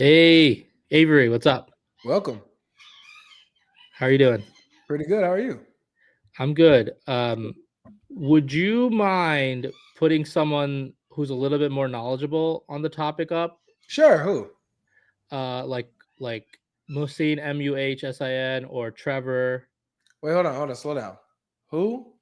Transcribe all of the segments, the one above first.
Hey, Avery, what's up? Welcome. How are you doing? Pretty good. How are you? I'm good. Would you mind putting someone who's a little bit more knowledgeable on the topic up? Sure. Who? Like Muhsin, Muhsin, or Trevor. Wait, hold on. Slow down. Who?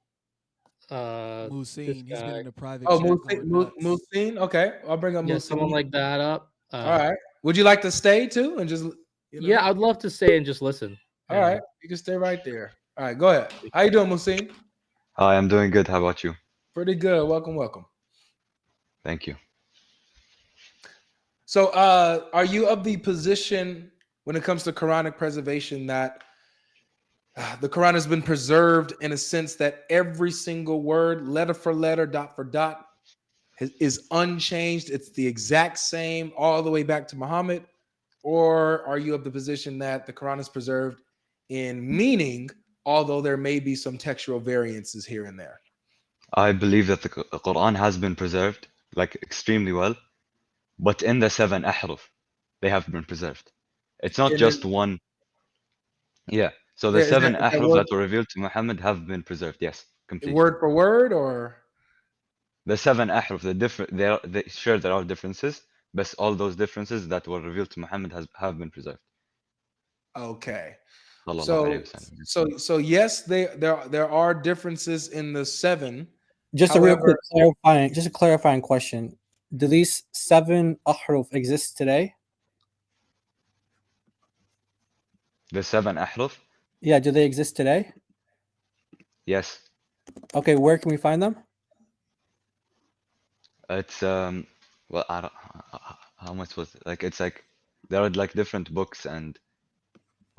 This Musin, he's been guy. in a private Oh, chat going nuts. Musin. Okay, I'll bring up Yeah, someone Musin. like that up. All right. Would you like to stay too and just you know? Yeah, I'd love to stay and just listen. All right, you can stay right there. All right, go ahead. How you doing, Musin? Hi, I'm doing good. How about you? Pretty good. Welcome, welcome. Thank you. So, are you of the position when it comes to Quranic preservation that the Quran has been preserved in a sense that every single word, letter for letter, dot for dot, is unchanged? It's the exact same all the way back to Muhammad? Or are you of the position that the Quran is preserved in meaning, although there may be some textual variances here and there? I believe that the Quran has been preserved like extremely well, but in the seven ahruf, they have been preserved. It's not And then just one. Yeah. So the is seven that ahruf word that were revealed to Muhammad have been preserved. Yes, completely. word for word or The seven ahruf, the different, sure there are differences, but all those differences that were revealed to Muhammad have been preserved. okay? Sallallahu alayhi So wasallam. yes, there are differences in the seven. Just a real quick However, clarifying question. Do these 7 ahruf exist today? The seven ahruf, Yeah, do they exist today? yes. Okay, where can we find them? It's well, I don't, how much was it? Like it's like there are like different books and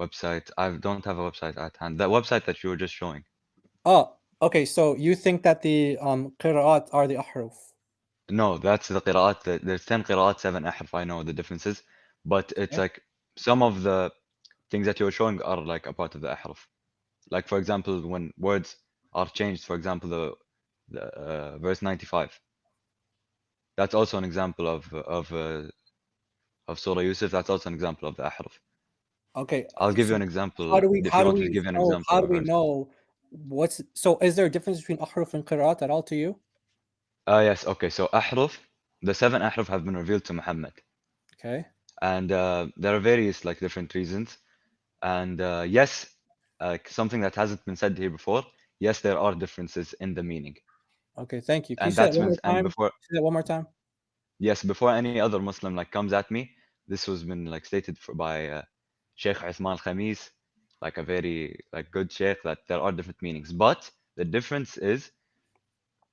website. I don't have a website at hand. That website that you were just showing. Oh, okay, so you think that the qira'at are the ahruf. No, that's the qira'at. There's 10 qira'at, 7 ahruf. I know the differences, but it's Okay. like some of the things that you're showing are like a part of the ahruf. Like for example, when words are changed, for example, the verse 95. That's also an example of Surah Yusuf. That's also an example of the ahruf. Okay, I'll give you so an example if how you do want me to we give you an know example of a verse. is there a difference between ahruf and qira'at at all to you? Yes, okay. So ahruf, the 7 ahruf have been revealed to Muhammad. Okay. And there are various like different reasons. And yes, something that hasn't been said here before, yes, there are differences in the meaning. Okay, thank you. Can you And say that that's one been, more and time? before, Say that one more time. yes, before any other Muslim like comes at me, this was been like stated by Sheikh Uthman al-Khamis, like a very like good sheikh, that there are different meanings. But the difference is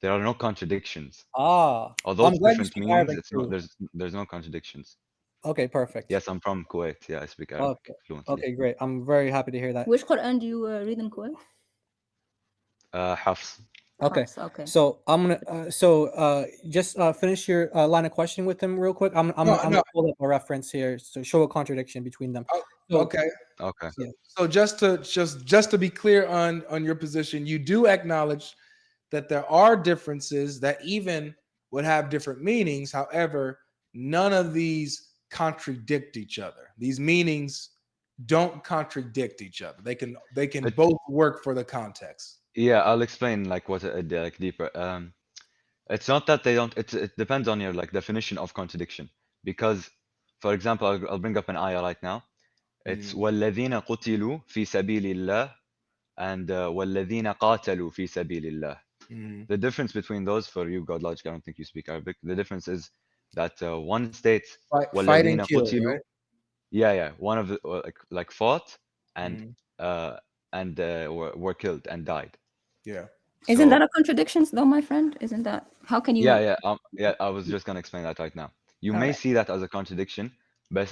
there are no contradictions. Although I'm it's glad you different speak meanings, Arabic it's not too. there's no contradictions. Okay, perfect. Yes, I'm from Kuwait. Yeah, I speak Okay. Arabic fluently. Okay, great. I'm very happy to hear that. Which Quran do you read in Kuwait? Hafs. Okay. Hafs, okay. So I'm gonna just finish your line of questioning with him real quick. no, I'm no. gonna pull up a reference here to show a contradiction between them. Oh, So okay. Okay. yeah. So just to be clear on your position, you do acknowledge that there are differences that even would have different meanings. However, none of these contradict each other. These meanings don't contradict each other. They can It, both work for the context. yeah, I'll explain like what like deeper. It's not that they don't. It depends on your like definition of contradiction. Because, for example, I'll bring up an ayah right now. It's Mm, وَالَّذِينَ قُتِلُوا فِي سَبِيلِ اللَّهِ and وَالَّذِينَ قَاتَلُوا فِي سَبِيلِ اللَّهِ. mm. The difference between those, for you, GodLogic, I don't think you speak Arabic. The difference is that one states Fight وَالَّذِينَ and kill, قُتِلوا. right? Yeah, yeah. One of the like fought and Mm, uh were killed and died. yeah. Isn't So that a contradiction, though, my friend? Isn't that how can yeah, you? yeah. I was just gonna explain that right now. You All may right. see that as a contradiction, but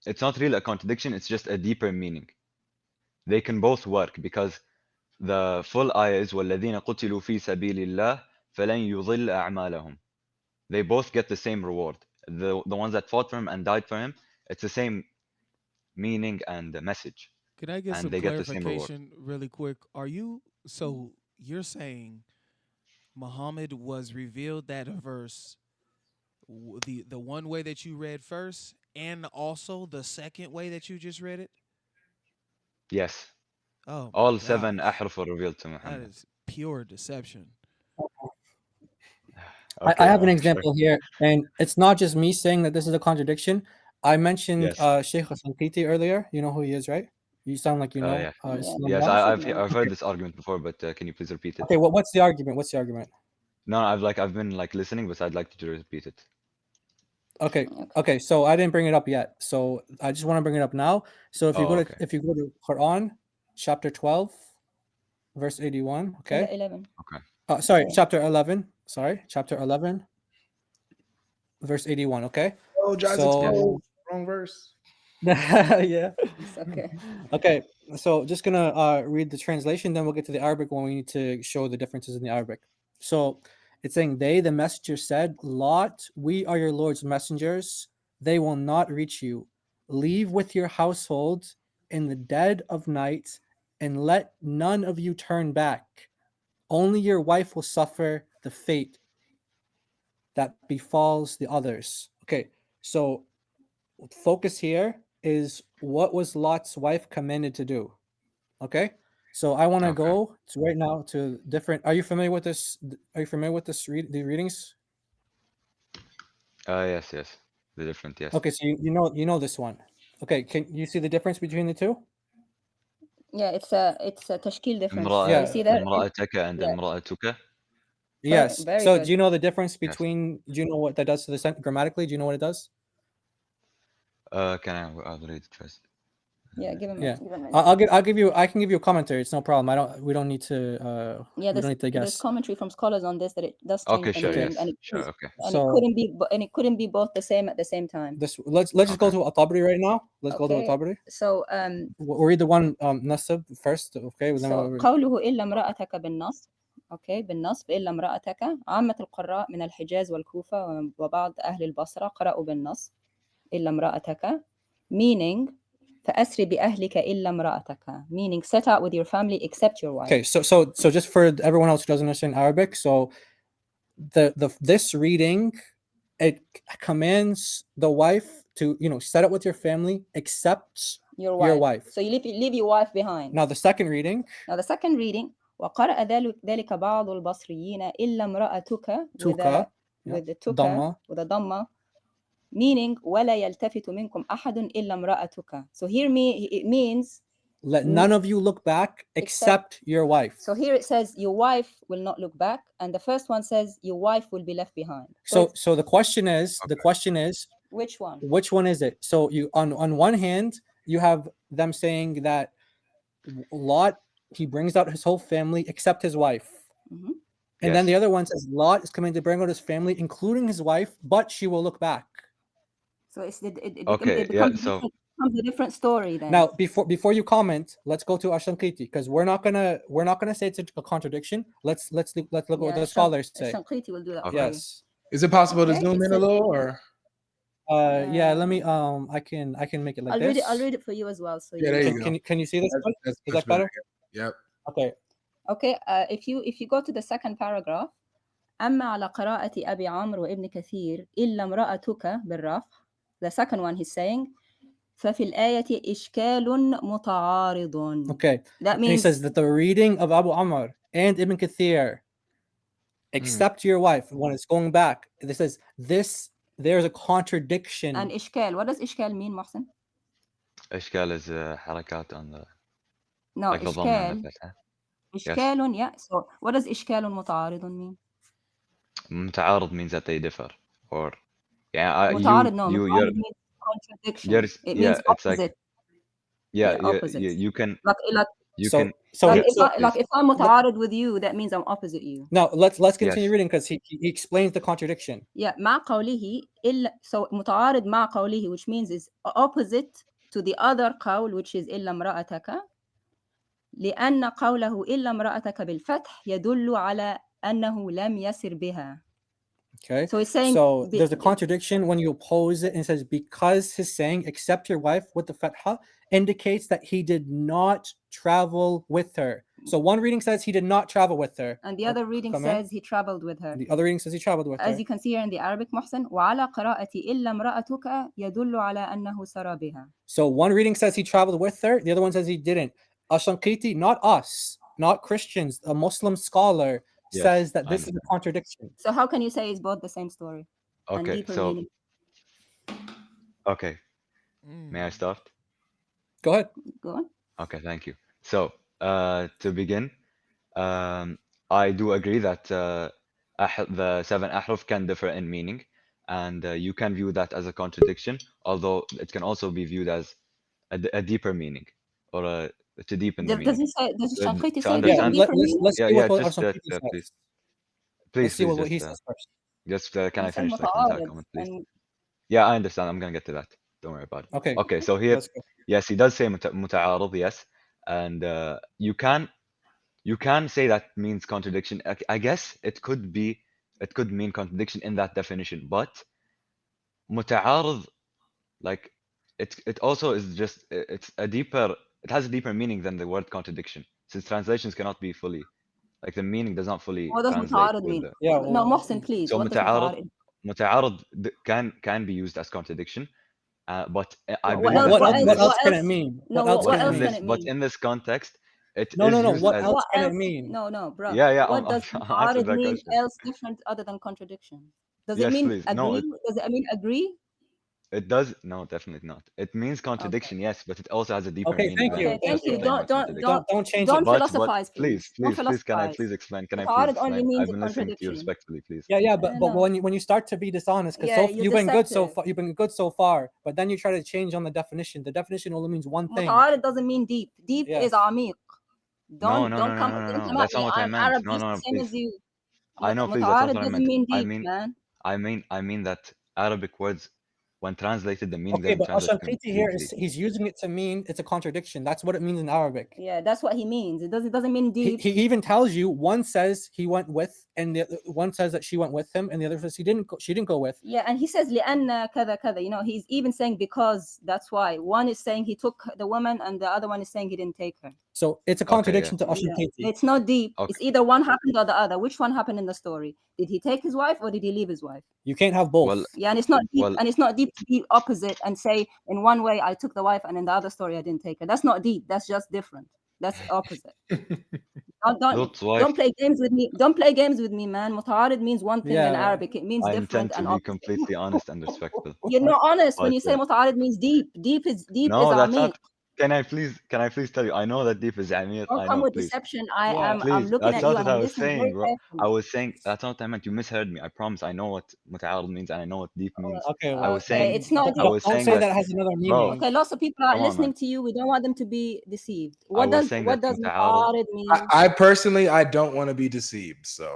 it's not really a contradiction. It's just a deeper meaning. They can both work because the full ayah is وَالَّذِينَ قُتِلُوا فِي سَبِيلِ اللَّهِ فَلَنْ يُضِلَّ أَعْمَالَهُم. They both get the same reward. The ones that fought for him and died for him, it's the same meaning and message, Can I get and some they get the same reward. clarification really quick? So you're saying Muhammad was revealed that verse the one way that you read first, and also the second way that you just read it? Yes. Oh my All 7 gosh. أحرف are revealed to That Muhammad. is pure deception. I Okay, have an sure. example here, and it's not just me saying that this is a contradiction. I mentioned Yes. Sheikh Sankiti earlier. You know who he is, right? You sound like you know Yeah. Yeah. Islam Yes, well. I should I've know. I've heard this argument before, but can you please repeat it? Okay, what's the argument? What's the argument? No, I've been like listening, but I'd like you to repeat it. Okay, Okay. okay. So I didn't bring it up yet. So I just want to bring it up now. So if you Oh, go okay. to Quran, chapter 12, verse 81. Okay. 11. Sorry, Okay. chapter 11. Sorry, chapter 11, verse 81. Okay. Oh, Jai's So exposed. Wrong verse. yeah. It's okay. Okay. So just gonna read the translation, then we'll get to the Arabic when we need to show the differences in the Arabic. So it's saying, they, the messenger, said, Lot, we are your Lord's messengers. They will not reach you. Leave with your household in the dead of night, and let none of you turn back. Only your wife will suffer the fate that befalls the others. Okay, so focus here is, what was Lot's wife commanded to do? Okay, so I want to Okay. go to right now to different. Are you familiar with this? Are you familiar with this the readings? Yes. The different, yes. Okay, so you know this one. Okay, can you see the difference between the two? Yeah, it's a tashkil difference. So Yeah. you see that? امرأتك and Yeah. امرأتك. Yes. Very So good. do you know the difference Yes. between? Do you know what that does to the sentence grammatically? Do you know what it does? Can I'll read it first? Yeah, give him Yeah. give him a minute. I'll give you. I can give you a commentary. It's no problem. We don't need to. Yeah, We don't need to there's guess. commentary from scholars on this that it does change Okay, the sure, meaning, yes. and it Sure, is- okay. and So- it couldn't be both the same at the same time. This let's just go Okay. to Al-Tabari right now. Let's go to Okay. Al-Tabari. So We'll read the one Nasab first. Okay. Then so we'll قوله إلا امرأتك بالنصب. Okay, بالنصب إلا امرأتك. عامة القراء من الحجاز والكوفة وبعض أهل البصرة قرأوا بالنصب إلا امرأتك, meaning فأسري بأهلك إلا امرأتك, meaning set out with your family except your wife. Okay, so just for everyone else who doesn't understand Arabic, so this reading, it commands the wife to set up with your family except Your your wife. wife. So you leave your wife behind. Now the second reading, Now the second reading, وقرأ ذلك بعض البصريين إلا امرأتك with tuka, the tuka dhamma. with a dhamma, meaning ولا يلتفت منكم أحد إلا امرأتك. So here it means Let none of you look back except your wife. So here it says your wife will not look back, and the first one says your wife will be left behind. So the question is, Which one? which one is it? So you on one hand, you have them saying that Lot, he brings out his whole family except his wife. Mhm. And then Yes. the other one says Lot is coming to bring out his family, including his wife, but she will look back. So it Okay, becomes so a different story then. Now, before you comment, let's go to Ashankiti, because we're not gonna say it's a contradiction. Let's look at what the scholars say. Shanqiti will do that for you. Yes. Is it possible to Okay, zoom it in a says- little, or Yeah. Let me. I can make it like this. I'll read it for you as well. So Yeah, there you go. Can you see this? That's Is much that better? Yep. Okay. Okay. If you go to the second paragraph, أما على قراءة أبي عمرو وابن كثير إلا امرأتك بالرفع. The second one he's saying ففي الآية إشكال متعارض. Okay. That And he means says that the reading of Abu Amr and Ibn Kathir, except your wife, when it's going back, it says there's a contradiction. and إشكال. What does إشكال mean, محسن? إشكال is حركات on the No, like the ضم and the إشكال. فتحة. إشكال, yeah. So what does إشكال متعارض mean? متعارض means that they differ, or yeah, متعارض, no. you're متعارض means contradiction. you're It yeah, means it's like opposite. yeah, opposite. you can you So can If I'm متعارض with you, that means I'm opposite you. now let's continue Yes. reading, because he explains the contradiction. Yeah, مع قوله إلا, so متعارض مع قوله, which means is opposite to the other قول, which is إلا امرأتك, لأن قوله إلا امرأتك بالفتح يدل على أنه لم يسر بها. Okay. So he's saying So there's a contradiction when you oppose it and it says because his saying accept your wife with the fatha indicates that he did not travel with her. So one reading says he did not travel with her. and the other reading Come in. says he traveled with her. The other reading says he traveled with As her. you can see here in the Arabic, محسن وعلى قراءة إلا امرأتك يدل على أنه سرى بها. So one reading says he traveled with her. The other one says he didn't. Ashanqiti, not us, not Christians, a Muslim scholar Yes, says that I this is a understand. contradiction. So how can you say it's both the same story and Okay, deeper so meaning? okay, may I start? Go ahead. Go on. Okay, thank you. So, to begin, I do agree that the 7 ahruf can differ in meaning, and you can view that as a contradiction, although it can also be viewed as a deeper meaning, or to deepen the Does meaning. he say, does To, Shanqiti to say Yeah, a understand, deeper meaning? let's yeah, see yeah, what just Ashanqiti please, says. please, Let's see please, what he says first. can He I said finish like the entire متعارض comment, please? and Yeah, I understand. I'm gonna get to that. Don't worry about it. Okay. Okay, so here, Let's go. yes, he does say متعارض, yes, and you can say that means contradiction. I guess it could mean contradiction in that definition, but متعارض, like it also is just it has a deeper meaning than the word contradiction, since translations cannot be fully, like the meaning does not fully what does translate متعارض with mean? the. Yeah. No, Mohsen, please. So What does متعارض متعارض? can be used as contradiction, but I What believe else? that What in else this, can it mean? No, What else what can it else mean? can it but mean? in this context, it No, is no, no. used What as. else What can it else? mean? No, bro. Yeah, What does I'll answer متعارض that mean question. else different other than contradiction? Does it Yes, mean please. No, agree? Does it mean agree? it does. No, definitely not. It means contradiction, yes, but it also has a deeper Okay, meaning thank than you. Okay, Thank thank just you. you. plain Don't white don't contradiction. don't Don't change don't it. But philosophize, please, please. Don't please, please, can I philosophize. please explain? Can I please متعارض only explain? means I've a been listening to you contradiction. respectfully, please. Yeah, but No. when you start to be dishonest, because Yeah, you're you've been good so deceptive. far, you've been good so far, but then you try to change on the definition. The definition only means one thing. متعارض doesn't mean deep. Deep Yes. is عميق. No, Don't come no. That's not what I I'm meant. Arab No, just the same please. as you. I know, please. That's not متعارض what I doesn't meant. mean deep, man. I mean that Arabic words, when translated, the meaning Okay, doesn't but translate Ashanqiti here completely. is he's using it to mean it's a contradiction. That's what it means in Arabic. Yeah, that's what he means. It doesn't mean He, deep. he even tells you one says he went with, and the one says that she went with him, and the other says she didn't go with. Yeah, and he says لأن كذا كذا. You know, he's even saying because. That's why. One is saying he took the woman, and the other one is saying he didn't take her. So it's a contradiction to Ashanqiti. It's not deep. Okay. It's either one happened or the other. Which one happened in the story? Did he take his wife or did he leave his wife? You can't have both. Well, Yeah, and it's not deep. well, And it's not deep to be opposite and say in one way I took the wife and in the other story I didn't take her. That's not deep. That's just different. That's opposite. Don't play games with me. Don't play games with me, man. متعارض means one thing in Yeah. Arabic. It means I different intend to and be opposite. completely honest and respectful. You're not honest when But, you say متعارض means deep. Deep is No, that's عميق. not. Can I please tell you? I know that deep is عميق. Don't I come know, with please. deception. Yeah. I'm Please, looking that's at you not and what I I'm was listening very saying, bro. carefully. I was saying that's not what I meant. You misheard me. I promise. I know what متعارض means and I know what deep means. Okay. I was saying, it's not I was Don't saying say that, that has another bro. meaning. Okay, lots of people are Come on, listening man. to you. We don't want them to be deceived. I What was does saying what that does متعارض, متعارض mean? I personally, I don't want to be deceived. So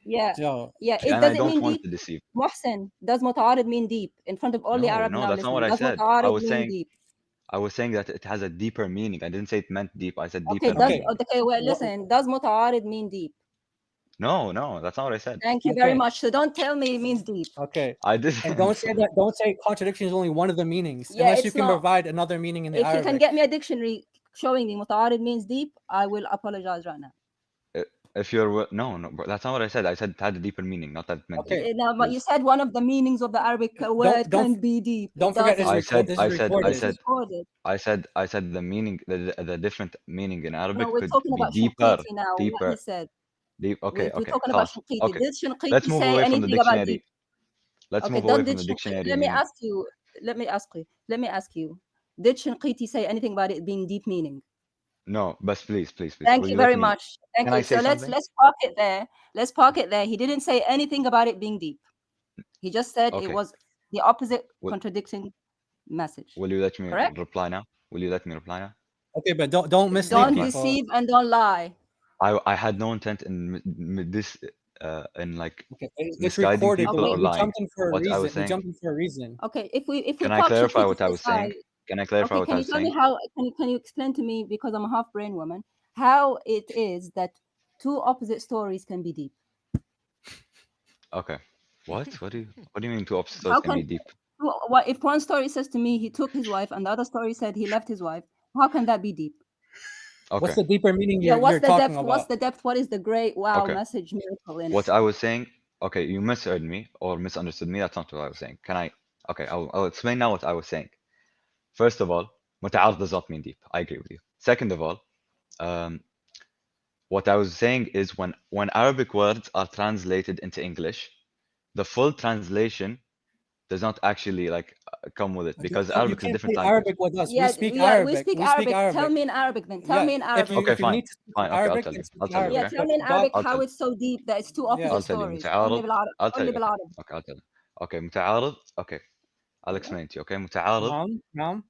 Yeah, So yeah. It and I does it don't mean want deep? to deceive. Mohsen, does متعارض mean deep? In front of all the Arabs No, now that's not what listening, I does said. متعارض mean deep? I was saying that it has a deeper meaning. I didn't say it meant deep. I said Okay, deeper does meaning. okay, well, listen. Does متعارض mean deep? No, that's not what I said. Thank you very much. So don't tell me it means deep. okay. I didn't. And don't say that. Don't say contradiction is only one of the meanings, Yeah, unless you it's can not. provide another meaning in the If you Arabic. can get me a dictionary showing me متعارض means deep, I will apologize right now. If you're no, bro, that's not what I said. I said it had a deeper meaning, not that it meant deep. Okay. Now, but you Please. said one of the meanings of the Arabic word can be deep. Don't forget this is recorded. It's recorded. I said the meaning, the different meaning in Arabic No, we're could talking be about deeper, Shanqiti now. deeper. What he said. Deep. Okay, We're talking خلاص. about Shanqiti. Okay. Did Shanqiti Let's move say away from the anything about dictionary. deep? Let's move don't away from did the Shanqiti. dictionary Let me meaning. ask you. Let me ask you. Did Shanqiti say anything about it being deep meaning? No, but please. Thank Will you let very me? much. Thank Can you. I say So something? let's park it there. Let's park it there. He didn't say anything about it being deep. He just said it Okay. was the opposite, Will- contradicting message. Will you let me Correct? reply now? Will you let me reply now? Okay, but don't mislead Don't people. deceive and don't lie. I had no intent in this in like Okay, it's misguiding recorded. people Okay. or We lying. jumped in for a What I reason. was We saying. jumped in for a reason. Okay, if we Can I park clarify Shanqiti what to I the was saying? side, Can I clarify okay, what can I you was tell me saying? how? Can you explain to me, because I'm a half brain woman, how it is that two opposite stories can be deep? Okay. What? What do you mean two opposite How stories can be can deep? what if one story says to me he took his wife and the other story said he left his wife? How can that be deep? Okay. What's the deeper meaning Yeah, you're what's the talking depth? about? What's the depth? What is the great wow Okay. message miracle in What it? I was saying, okay, you misheard me or misunderstood me. That's not what I was saying. Can I? Okay, I'll explain now what I was saying. First of all, متعارض does not mean deep. I agree with you. Second of all, what I was saying is when Arabic words are translated into English, the full translation does not actually like come with it because You Arabic is a can't different play language. Arabic with us. Yeah, we speak we Arabic. speak We Arabic. speak Arabic. Tell me in Arabic then. Tell me in Arabic. Okay, If you fine. need to speak Fine. Okay, I'll Arabic, tell then you. speak I'll tell you. Arabic. Yeah, Okay. tell me in God- Arabic I'll how tell you. it's so deep that it's two Yeah. opposite I'll tell you. stories. متعارض. only بالعربي. I'll tell Only you. Okay. بالعربي. Okay, I'll tell you. Okay, متعارض. Okay, I'll explain it to you. Okay, متعارض. نعم.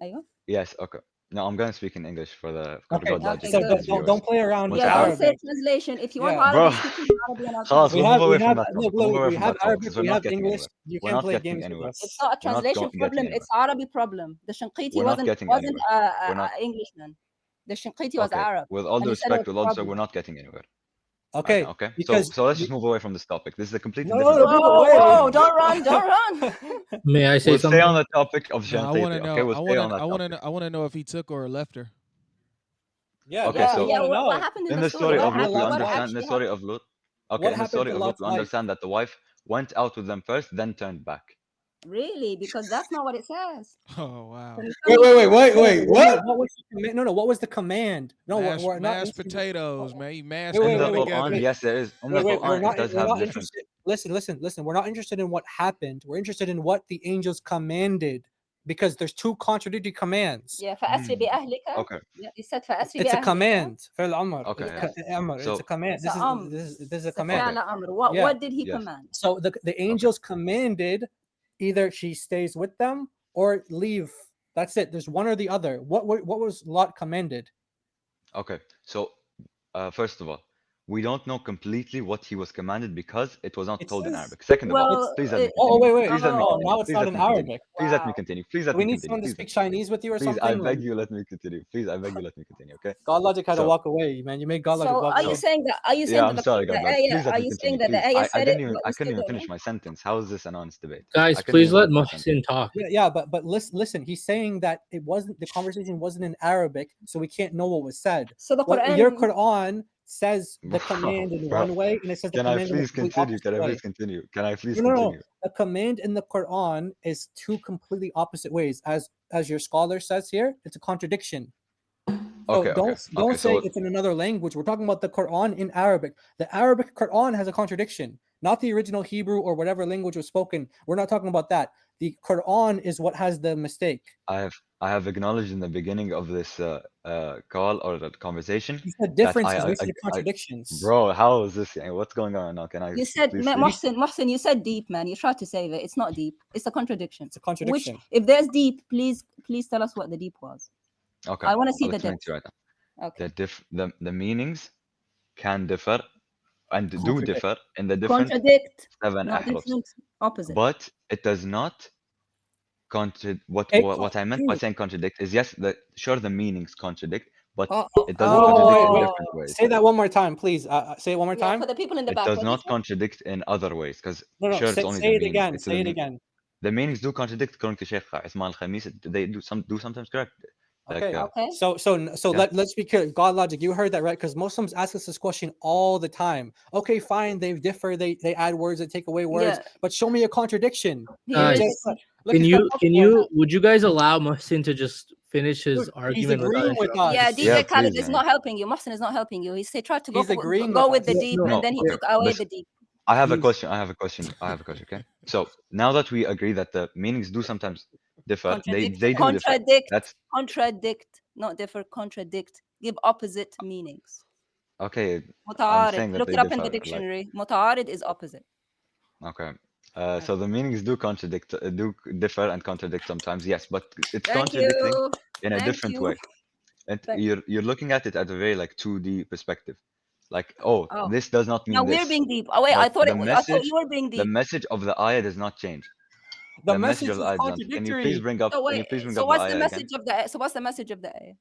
أيوة. Yes. Okay. No, I'm gonna speak in English for Okay, GodLogic Okay, so good. viewers. don't play around with Yeah, don't say Arabic. translation. If you want Yeah. Bro, Arabic, speak in Arabic and I'll خلاص, translate. we'll move away from that look, topic. We'll move away we from have that topic Arabic, because we we're not have getting English. anywhere. You We're can't not play getting games with anywhere. us. It's not a We're not translation getting problem. anywhere. It's Arabic problem. The Shinqiti We're not wasn't getting wasn't anywhere. We're not. Englishman. The Shinqiti was Okay. Arab. With all And due you said it respect, was with a all due respect, problem. we're not getting anywhere. Okay, Right now, okay. because So let's just move away from this topic. This is a completely No, different topic. Whoa, don't run, don't run. May I say We'll stay something? on the topic of No, I want to Shanqiti. know. Okay, we'll stay on that I want topic. to. I want to know if he took or left her. yeah, Okay, that's so what I wanna What know. happened in in the the story? story of happened Lut, to we Lot's understand actually the story of Lut. Okay, What in the happened story to of Lut, Lot's we wife? understand that the wife went out with them first, then turned back. Really? Because that's not what it says. Oh wow. Can you tell me- Wait. What? What was the command? No, what was the command? No, we're not Mashed interested. potatoes, man. You mashed Wait, In them the together. Quran, yes, there is. In the We're Quran, not. it does We're have not different. interested. Listen. We're not interested in what happened. We're interested in what the angels commanded, because there's two contradictory commands. Yeah, فأسري بأهلك. Okay. Yeah, you said فأسري It's a بأهلك. command. فعل أمر. Okay, Yeah. أمر. So- It's a command. It's This a is a It's a command. فعل أمر. What Yeah. what did he Yes. command? So the angels commanded either she stays with them or leave. That's it. There's one or the other. What was Lot commanded? Okay, so first of all, we don't know completely what he was commanded because it was not It told in says- Arabic. Second of all, Well, please let me Oh, continue. wait. Please let me Oh, continue. now it's Please not let in me continue. Arabic. Please let me Wow. continue. Please let Do we me need continue. someone to Please speak let me continue. Chinese with you or Please, something? I beg you, let me continue. Please, I beg you, let me continue. Okay. GodLogic had to So- walk away, man. You made GodLogic So walk are away. you saying that? Are you saying Yeah, that I'm the sorry, God. Please ayah? let Are me you continue. saying that the Please. ayah I said didn't it? even. but I we couldn't still even don't finish know? my sentence. How is this an honest debate? Guys, I couldn't please even let finish my sentence. Mohsin talk. Yeah, but listen. He's saying that it wasn't, the conversation wasn't in Arabic, so we can't know what was said. So the What Quran. your Quran says the Bro, command in bro. one way, and it says the Can I command in the please complete continue? opposite Can I way. please continue? Can I please No. continue? The command in the Quran is two completely opposite ways. As your scholar says here, it's a contradiction. So Okay, don't okay. say So it's in another language. We're talking about the Quran in Arabic. The Arabic Quran has a contradiction, not the original Hebrew or whatever language was spoken. We're not talking about that. The Quran is what has the mistake. I have acknowledged in the beginning of this call or the conversation You said that differences. We said contradictions. bro, how is this? What's going on now? Can I You said please speak? Mohsin, you said deep, man. You tried to save it. It's not deep. It's a contradiction. It's a contradiction. Which, if there's deep, please tell us what the deep was. Okay, I want to see I'll the explain depth. to you right now. Okay. The meanings can differ and do Contradict. differ in the different Contradict, 7 not ahrufs, different, opposite. but it does not what I meant by saying contradict is yes, sure the meanings contradict, but it doesn't contradict in different ways. Say that one more time, please. Say it one more Yeah, time. for the people in the It back. does what not is it? contradict in other ways because No. sure it's only Say the it meaning. again. It's Say the it mean- again. The meanings do contradict according to Sheikh Ismail Khamis. They do sometimes correct. Okay. Okay. So Yeah. let's be clear. GodLogic, you heard that right? Because Muslims ask us this question all the time. Okay, fine, they differ, they add words, they take away words, Yeah. but show me a contradiction. Here Guys, is it. Look, Can he's got you would you guys allow Mohsin to just finish his Dude, he's argument without agreeing with interrupting? us. Yeah, DJ Yeah, Khaled please, is man. not helping you. Mohsin is not helping you. He tried to He's agreeing go with with the us. deep, No, and then he okay. took away Listen. the deep. I have a He's- question. I have a question. Okay. So now that we agree that the meanings do sometimes differ, they do differ. Contradict, That's contradict, not differ. Contradict. Give opposite meanings. okay. I'm متعارض. saying that Look they it up in differ. the dictionary. متعارض is opposite. Okay. So the meanings do differ and contradict sometimes, yes, but it's Thank contradicting you. in a Thank different you. way. And Thank- you're looking at it at a very like 2D perspective. Like, oh, Oh. this does not mean Now this. we're being deep. Oh wait, But I thought you were being the deep. message of the ayah does not change. the message message of the is ayah does not. Can you contradictory. please bring up? So Can you wait, please bring so up what's the the ayah again? message of the? So what's the message of the ayah?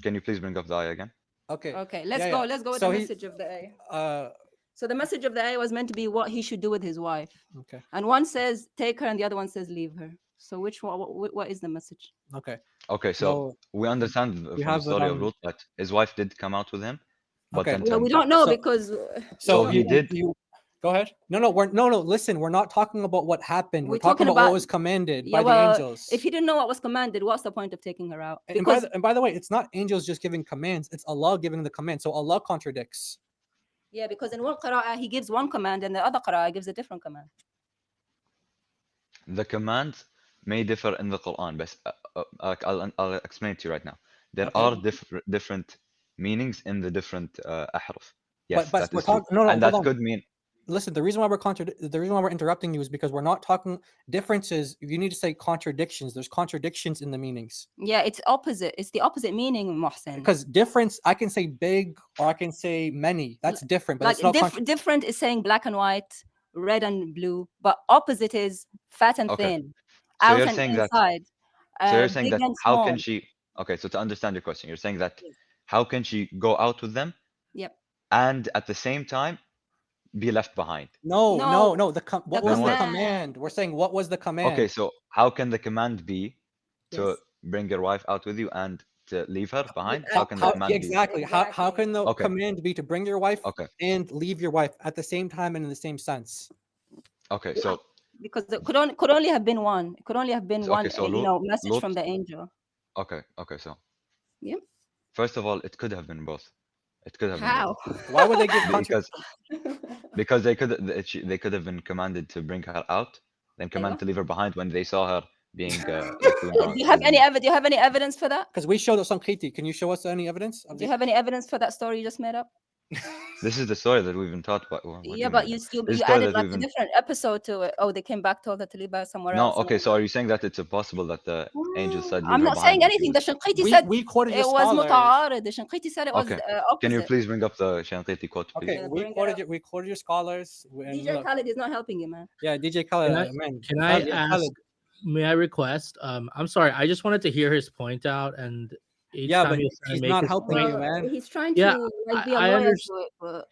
Can you please bring up the ayah again? Okay. Okay, let's Yeah, go. yeah. Let's go with So the he- message of the ayah. So the message of the ayah was meant to be what he should do with his wife. Okay. And one says take her and the other one says leave her. So which one, what is the message? Okay. Okay, so we understand we from the have it story of on- Lut that his wife did come out with him, but Okay. then Well, we turned don't know So- because So he did. Go ahead. No. Listen, we're not talking about what happened. We're We're talking talking about what about- was commanded yeah, by well, the angels. if he didn't know what was commanded, what's the point of taking her out? And Because by the way, it's not angels just giving commands; it's Allah giving the command. So Allah contradicts. yeah, because in one qira'ah he gives one command and the other qira'ah gives a different command. The commands may differ in the Quran, but I'll explain it to you right now. There Okay. are different meanings in the different ahruf. Yes, but that we're is true. talking. No, And hold that on. could mean Listen, the reason why we're interrupting you is because we're not talking differences. You need to say contradictions. There's contradictions in the meanings. Yeah, it's opposite. It's the opposite meaning, Mohsen. Because difference, I can say big or I can say many. That's different, but Like it's not different is saying black and white, red and blue, but opposite is fat and Okay. thin, So out you're and saying that- inside. So you're saying big that and how small. can she? Okay, so to understand your question, you're saying that Yes. how can she go out with them Yep. and at the same time be left behind? No. No, What the was the command. command? We're saying what was the command? Okay, so how can the command be to Yes. bring your wife out with you and to leave her behind? How- How can the command be? exactly. How can the Okay. command be to bring your wife Okay, and leave your wife at the same time and in the same sense? okay, so because it could only have been one. It could only have been Okay, one, so Lut- message Lut- from the angel. okay, so Yeah. first of all, it could have been both. It could have been How? Why would they give both. contradiction? Because they could have been commanded to bring her out, then commanded to leave her behind when they saw her being like doing Do you have any evidence for that? Because we showed us some Khiti. Can you show us any evidence? Do you have any evidence for that story you just made up? This is the story that we've been taught by. What do Yeah, you but mean? you This is the you story added that like we've a been. different episode to it. Oh, they came back, told her to leave her somewhere No, else. okay, so are you saying that it's impossible that the angel said leave I'm her not behind saying when she anything. The was- Shanqiti said we quoted it your was scholars. muta'arid. The Shanqiti said it was Okay. opposite. Can you please bring up the Shanqiti quote, please? Okay, Yeah, we quoted your scholars. And DJ look, Khaled is not helping you, man. yeah, DJ Khaled, man. Can I Khaled, ask? Khaled. May I request? I'm sorry. I just wanted to hear his point out, and each Yeah, time but he was trying he's to make not his helping point, you, man. He's trying Yeah, to like be a I lawyer underst- to it, but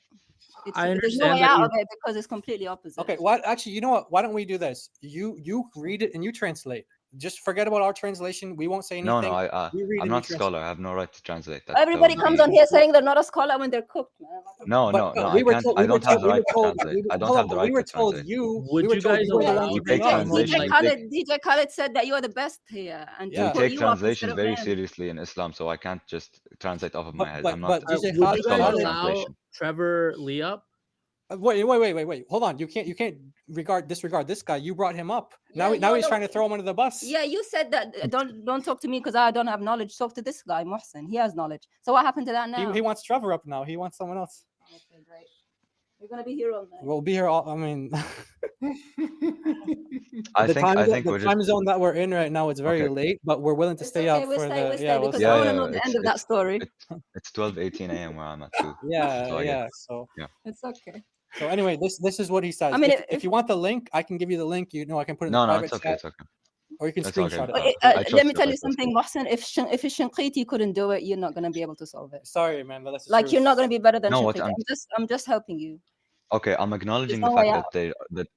I there's no understand way that out you- of it because it's completely opposite. Okay, what? Actually, you know what? Why don't we do this? You read it and you translate. Just forget about our translation. We won't say anything. No, You read I'm and not you a translate. scholar. I have no right to translate. That Everybody would comes be- on here saying they're not a scholar when they're cooked, man. No, But I can't. I don't have the right to translate. I don't have the right We were to told translate. you. Would we were you told guys you were the allow ones who We bring take out translation. DJ Khaled said that you are the best here, and Yeah. he We put take you up instead translations of very him. seriously in Islam, so I can't just translate off of my head. I'm not. But DJ would Khaled, you guys Khaled- allow translation. Trevor Lee up? wait. Hold on. You can't disregard this guy. You brought him up. Yeah, Now you're he's the- trying to throw him under the bus. Yeah, you said that don't talk to me because I don't have knowledge. Talk to this guy, Mohsen. He has knowledge. So what happened to that now? He wants Trevor up now. He wants someone else. Okay, great. We're gonna be here all night. We'll be here all. I mean, I the think we're time just. zone that we're in right now, it's very Okay. late, but we're willing to It's stay okay, up we'll for stay, the we'll stay yeah. We'll because stay. I want to know the end of that story. It's 12:18 a.m. where I'm at too. Yeah, So I yeah. guess- So It's okay. so anyway, this is what he says. I mean, if you want the link, I can give you the link. You know, I can put it in No, the no, private it's okay. chat, It's okay. or you can It's okay. screenshot it. I trust Let me you, tell I you trust something, Mohsen. If Shanqiti couldn't do it, you're not gonna be able to solve it. Sorry, man, but that's the Like truth. you're not gonna be better than No, what Shanqiti. I'm just helping you. Okay, I'm acknowledging the no fact way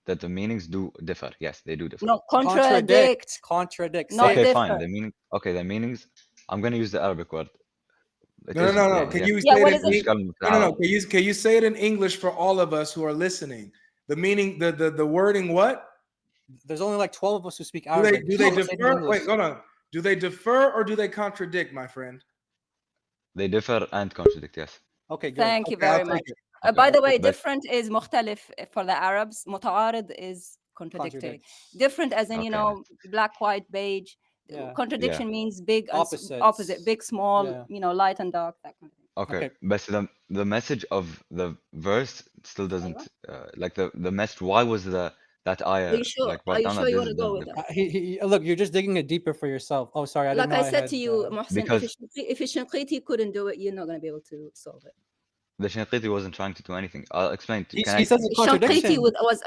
that the meanings do differ. Yes, they do differ. No, contradict. Contradict. Not Say it. Okay, differ. fine. The meanings. I'm gonna use the Arabic word. It No. is- Can yeah. you Yeah, say what it is in it? No. Can you say it in English for all of us who are listening? The meaning, the wording, what? There's only like 12 of us who speak Do Arabic. they Just say it in defer? English. Wait, hold on. Do they defer or do they contradict, my friend? They differ and contradict. Yes. Okay, good. Thank you Okay, I'll very take much. it. By the way, But- different is mukhtalif for the Arabs. Muta'arid is contradictory. Contradict. Different as in, Okay. black, white, beige. Yeah. Contradiction means big and Opposites. opposite, big, small, Yeah. light and dark, that kind of thing. Okay. Okay. But the message of the verse still doesn't like the message. Why was that ayah Are you sure? like Are brought you down sure that you this want to is go done with different? that? Look, you're just digging it deeper for yourself. Oh, sorry, I didn't Like know I said had, to you, Mohsen, because- if Shanqiti couldn't do it, you're not going to be able to solve it. The Shanqiti wasn't trying to do anything. I'll explain. He Can I? says it's contradiction.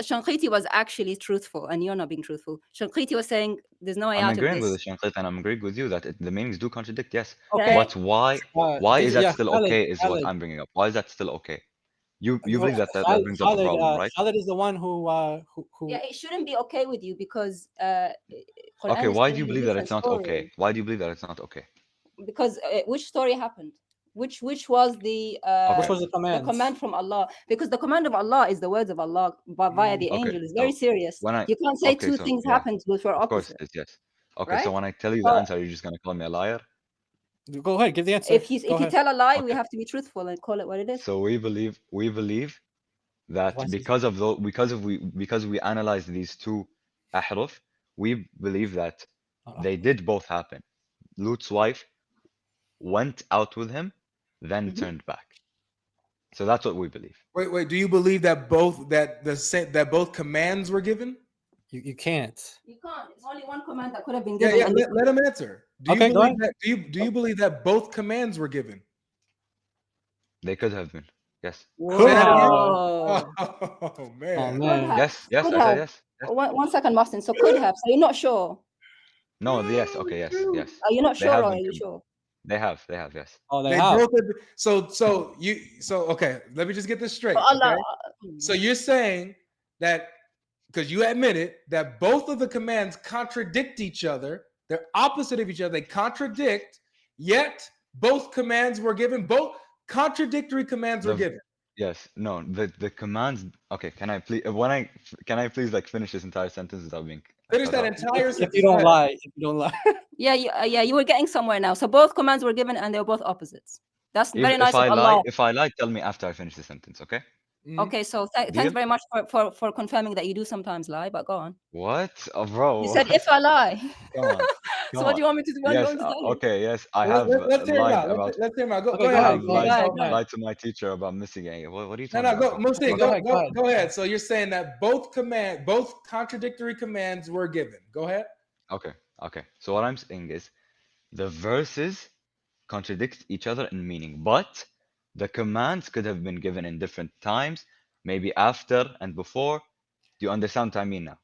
Shanqiti was actually truthful, and you're not being truthful. Shanqiti was saying there's no way I'm out of agreeing with this. the Shanqiti, and I'm agreeing with you that the meanings do contradict. Yes. Okay. But why? Why is that yeah, still Khaled, okay? Is what Khaled. I'm bringing up. Why is that still okay? You No, believe that brings up a Khalid, problem, right? Khalid is the one who Yeah, it shouldn't be okay with you because Quran Okay, is why do telling you you believe that different it's not okay? stories. Why do you believe that it's not okay? Because which story happened? Which was the which was the command? command from Allah? Because the command of Allah is the words of Allah via the Okay, angel. It's very so serious. when I You can't say okay, two so things yeah, happened which were of course opposite, it is, yes. Okay, right? so when I tell you the So answer, you're just gonna call me a liar. Go ahead, give the answer. if you tell a lie, we Okay. have to be truthful and call it what it is. So we believe that Once because we analyze these two ahruf, we believe that they did both happen. Lut's wife went out with him, then Mhm. turned back. So that's what we believe. Wait. Do you believe that both commands were given? You can't. You can't. It's only one command that could have been Yeah, given. yeah. and Let him answer. Do Okay, you go believe ahead. that? Do you believe that both commands were given? They could have been. Yes. Say that again. Whoa. Oh man. Oh Could man. have. Yes, yes, Could I said have. yes. Yes. One second, Martin. So could have. So you're not sure. No, yes, okay, yes, yes. Are you not They sure have or are been you given. sure? They have, yes. Oh, they They have. both have, so okay, let me just get this straight. Allah. Okay? So you're saying that because you admitted that both of the commands contradict each other, they're opposite of each other, they contradict, yet both commands were given, both contradictory commands were The- given. Yes, no, the commands. Okay, can I please like finish this entire sentence without being Finish cut that off? entire If sentence. you Go don't ahead. lie, if you don't lie. Yeah, you were getting somewhere now. So both commands were given and they were both opposites. That's very If nice of I Allah. lie, tell me after I finish the sentence, okay? Mhm. Okay, so thanks Deal? very much for confirming that you do sometimes lie, but go on. What? Oh, bro. You said if I lie. Come on. So what do you want me to do? What do you Yes, want me to tell you? okay, yes, I Well, have let's hear him lied out. about. Let's hear him out. Go Okay, ahead. I have go ahead, Go ahead, go ahead. lied to my teacher about missing it. What are you No, talking go, about? Musti, Go ahead, go ahead. go ahead. So you're saying that both contradictory commands were given. Go ahead. Okay. So what I'm saying is the verses contradict each other in meaning, but the commands could have been given in different times, maybe after and before. Do you understand what I mean now?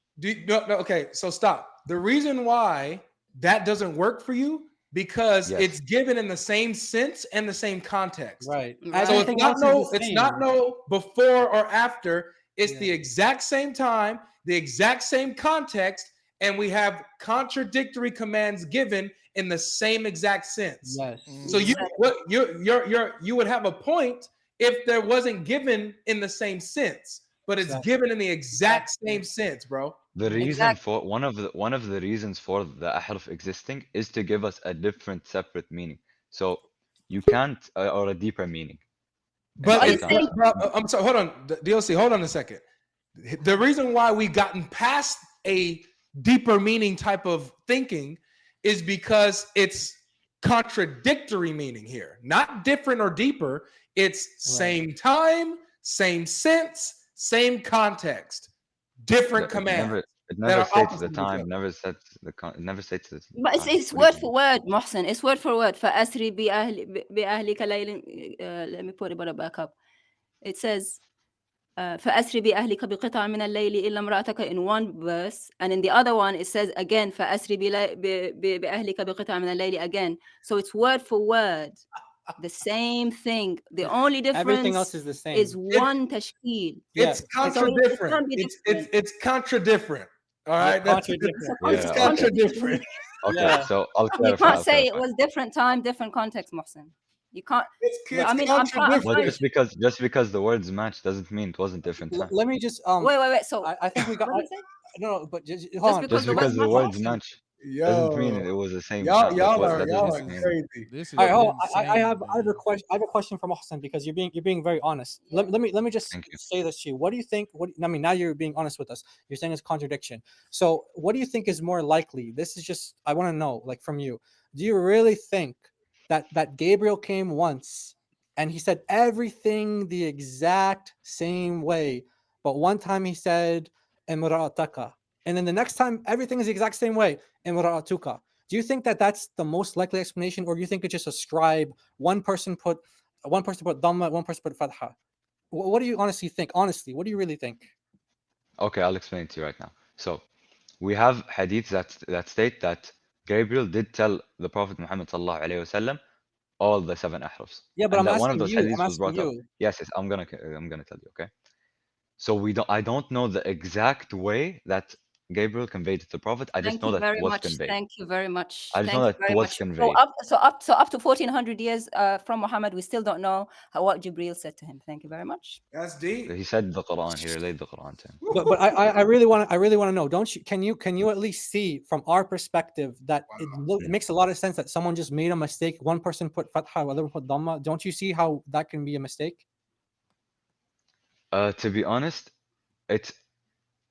No, okay, so stop. The reason why that doesn't work for you because Yes. it's given in the same sense and the same context. Right. Right. So Everything else is the it's not same. no before or after. It's Yeah. the exact same time, the exact same context, and we have contradictory commands given in the same exact sense. Yes. So you would have a point if there wasn't given in the same sense, but it's Exactly. given in the exact same sense, bro. The reason Exactly. for one of the reasons for the ahruf existing is to give us a different separate meaning. So you can't or a deeper meaning. But are you it's, saying- I'm sorry, hold on, DLC, hold on a second. The reason why we've gotten past a deeper meaning type of thinking is because it's contradictory meaning here, not different or deeper. It's same time, same sense, same context, different commands. It that never are states opposite the of each time, other. it never states the But it's time. word for word, Mohsen. It's word for word. فأسري بأهلك ليلا. Let me put it back up. It says فأسري بأهلك بقطع من الليل إلا امرأتك in one verse, and in the other one it says again فأسري بأهلك بقطع من الليل again. So it's word for word, the same thing. The only difference Everything else is the same. is one tashkil. It's contradifferent. It's contradifferent. All right, it's contradifferent. Okay, so I'll clarify. You can't say it was different time, different context, Mohsen. You can't. I mean, I'm trying. But just because the words match doesn't mean it wasn't different time. Let me just Wait. So I think we got what did you say? no, but just hold on. Just because the words match doesn't mean it was the same. Y'all that are doesn't mean. crazy. This is All right, hold on. insane, I have man. a question for Mohsen because you're being very honest. Yeah. Let me just Thank you. say this to you. What do you think? I mean, now you're being honest with us. You're saying it's contradiction. So what do you think is more likely? This is just I want to know, like from you. Do you really think that Gabriel came once and he said everything the exact same way, but one time he said imra'ataka, and then the next time everything is the exact same way, imra'atuka? Do you think that that's the most likely explanation, or do you think it's just a scribe? One person put dhamma, one person put fatha. What do you honestly think? Honestly, what do you really think? Okay, I'll explain it to you right now. So we have hadiths that state that Gabriel did tell the Prophet Muhammad sallallahu alaihi wasallam all the 7 ahrufs. Yeah, but And I'm that one of asking those you. hadiths I'm was brought asking up. you. Yes, I'm gonna tell you. Okay. So I don't know the exact way that Gabriel conveyed it to the Prophet. I just Thank know you that it very was much. conveyed. Thank you very much. I just Thank know you that it very was much. conveyed. So up to 1400 years from Muhammad, we still don't know what Jibril said to him. Thank you very much. That's deep. He said the Quran. He relayed the Quran to him. But I really want to know. Don't you? Can you at least see from our perspective that it makes a lot of sense that someone just made a mistake. One person put fatha, the other one put dhamma. Don't you see how that can be a mistake? To be honest,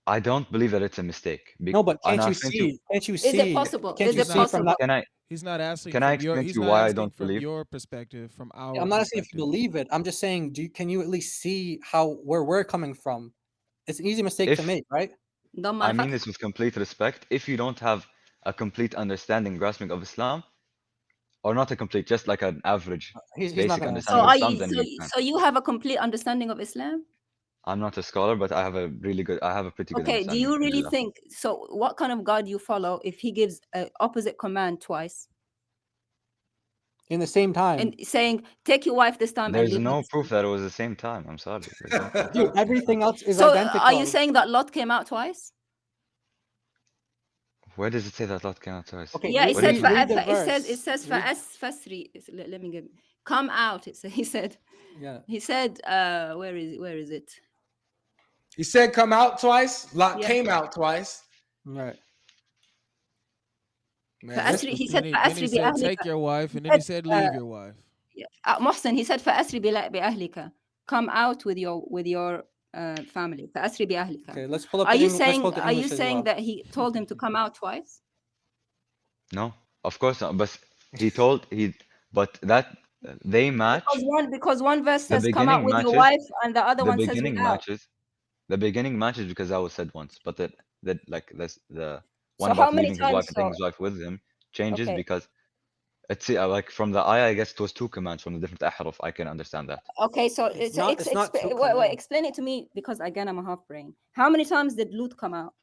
I don't believe that it's a mistake. No, but And can't I'll you explain to you. see? Can't you Is see? it possible? Can't Is you it see from that? possible? He's not asking Can I from your. explain He's to you not why I asking don't from believe? your perspective, from our. I'm not asking if you perspective. believe it. I'm just saying, can you at least see how where we're coming from? It's an easy mistake to If make, right? ضم I mean الفتح. this with complete respect, if you don't have a complete understanding, grasping of Islam, or not a complete, just like an average, He's not basic gonna So answer. understanding of are Islam, you? then you can. So you have a complete understanding of Islam? I'm not a scholar, but I have a pretty good Okay. Do understanding. you really alhamdulillah. think so? What kind of God you follow if he gives an opposite command twice In the same time, and saying take your wife this time and There's leave me no this proof time? that it was the same time. I'm sorry. There's no proof. dude, everything else is So identical. are you saying that Lot came out twice? Where does it say that Lot came out twice? Okay, Yeah, it What are said you talking read the verse. it says fasri. Let me get come out. He said Yeah. where is it? He said come out twice. Lot Yeah. came out twice. Right. Man, فأسري, he said Then he said, بأهلك. take your wife, and then he said, leave your wife. Mohsen, he said فأسري بأهلك. Come out with your family. فأسري بأهلك. Okay, let's pull up. Are the you English, let's pull saying up the English as well. that he told him to come out twice? No, of course not. But but that they match. Because one verse The says come out beginning with your matches. wife and the other The one says beginning without. matches. The beginning matches because that was said once, but the one So about how many leaving his wife times? and taking his wife with him changes Okay. because it's like from the ayah, I guess it was 2 commands from the different ahruf. I can understand that. Okay, so It's not too wait, explain it to me because again I'm a half brain. How many times did Lut come out?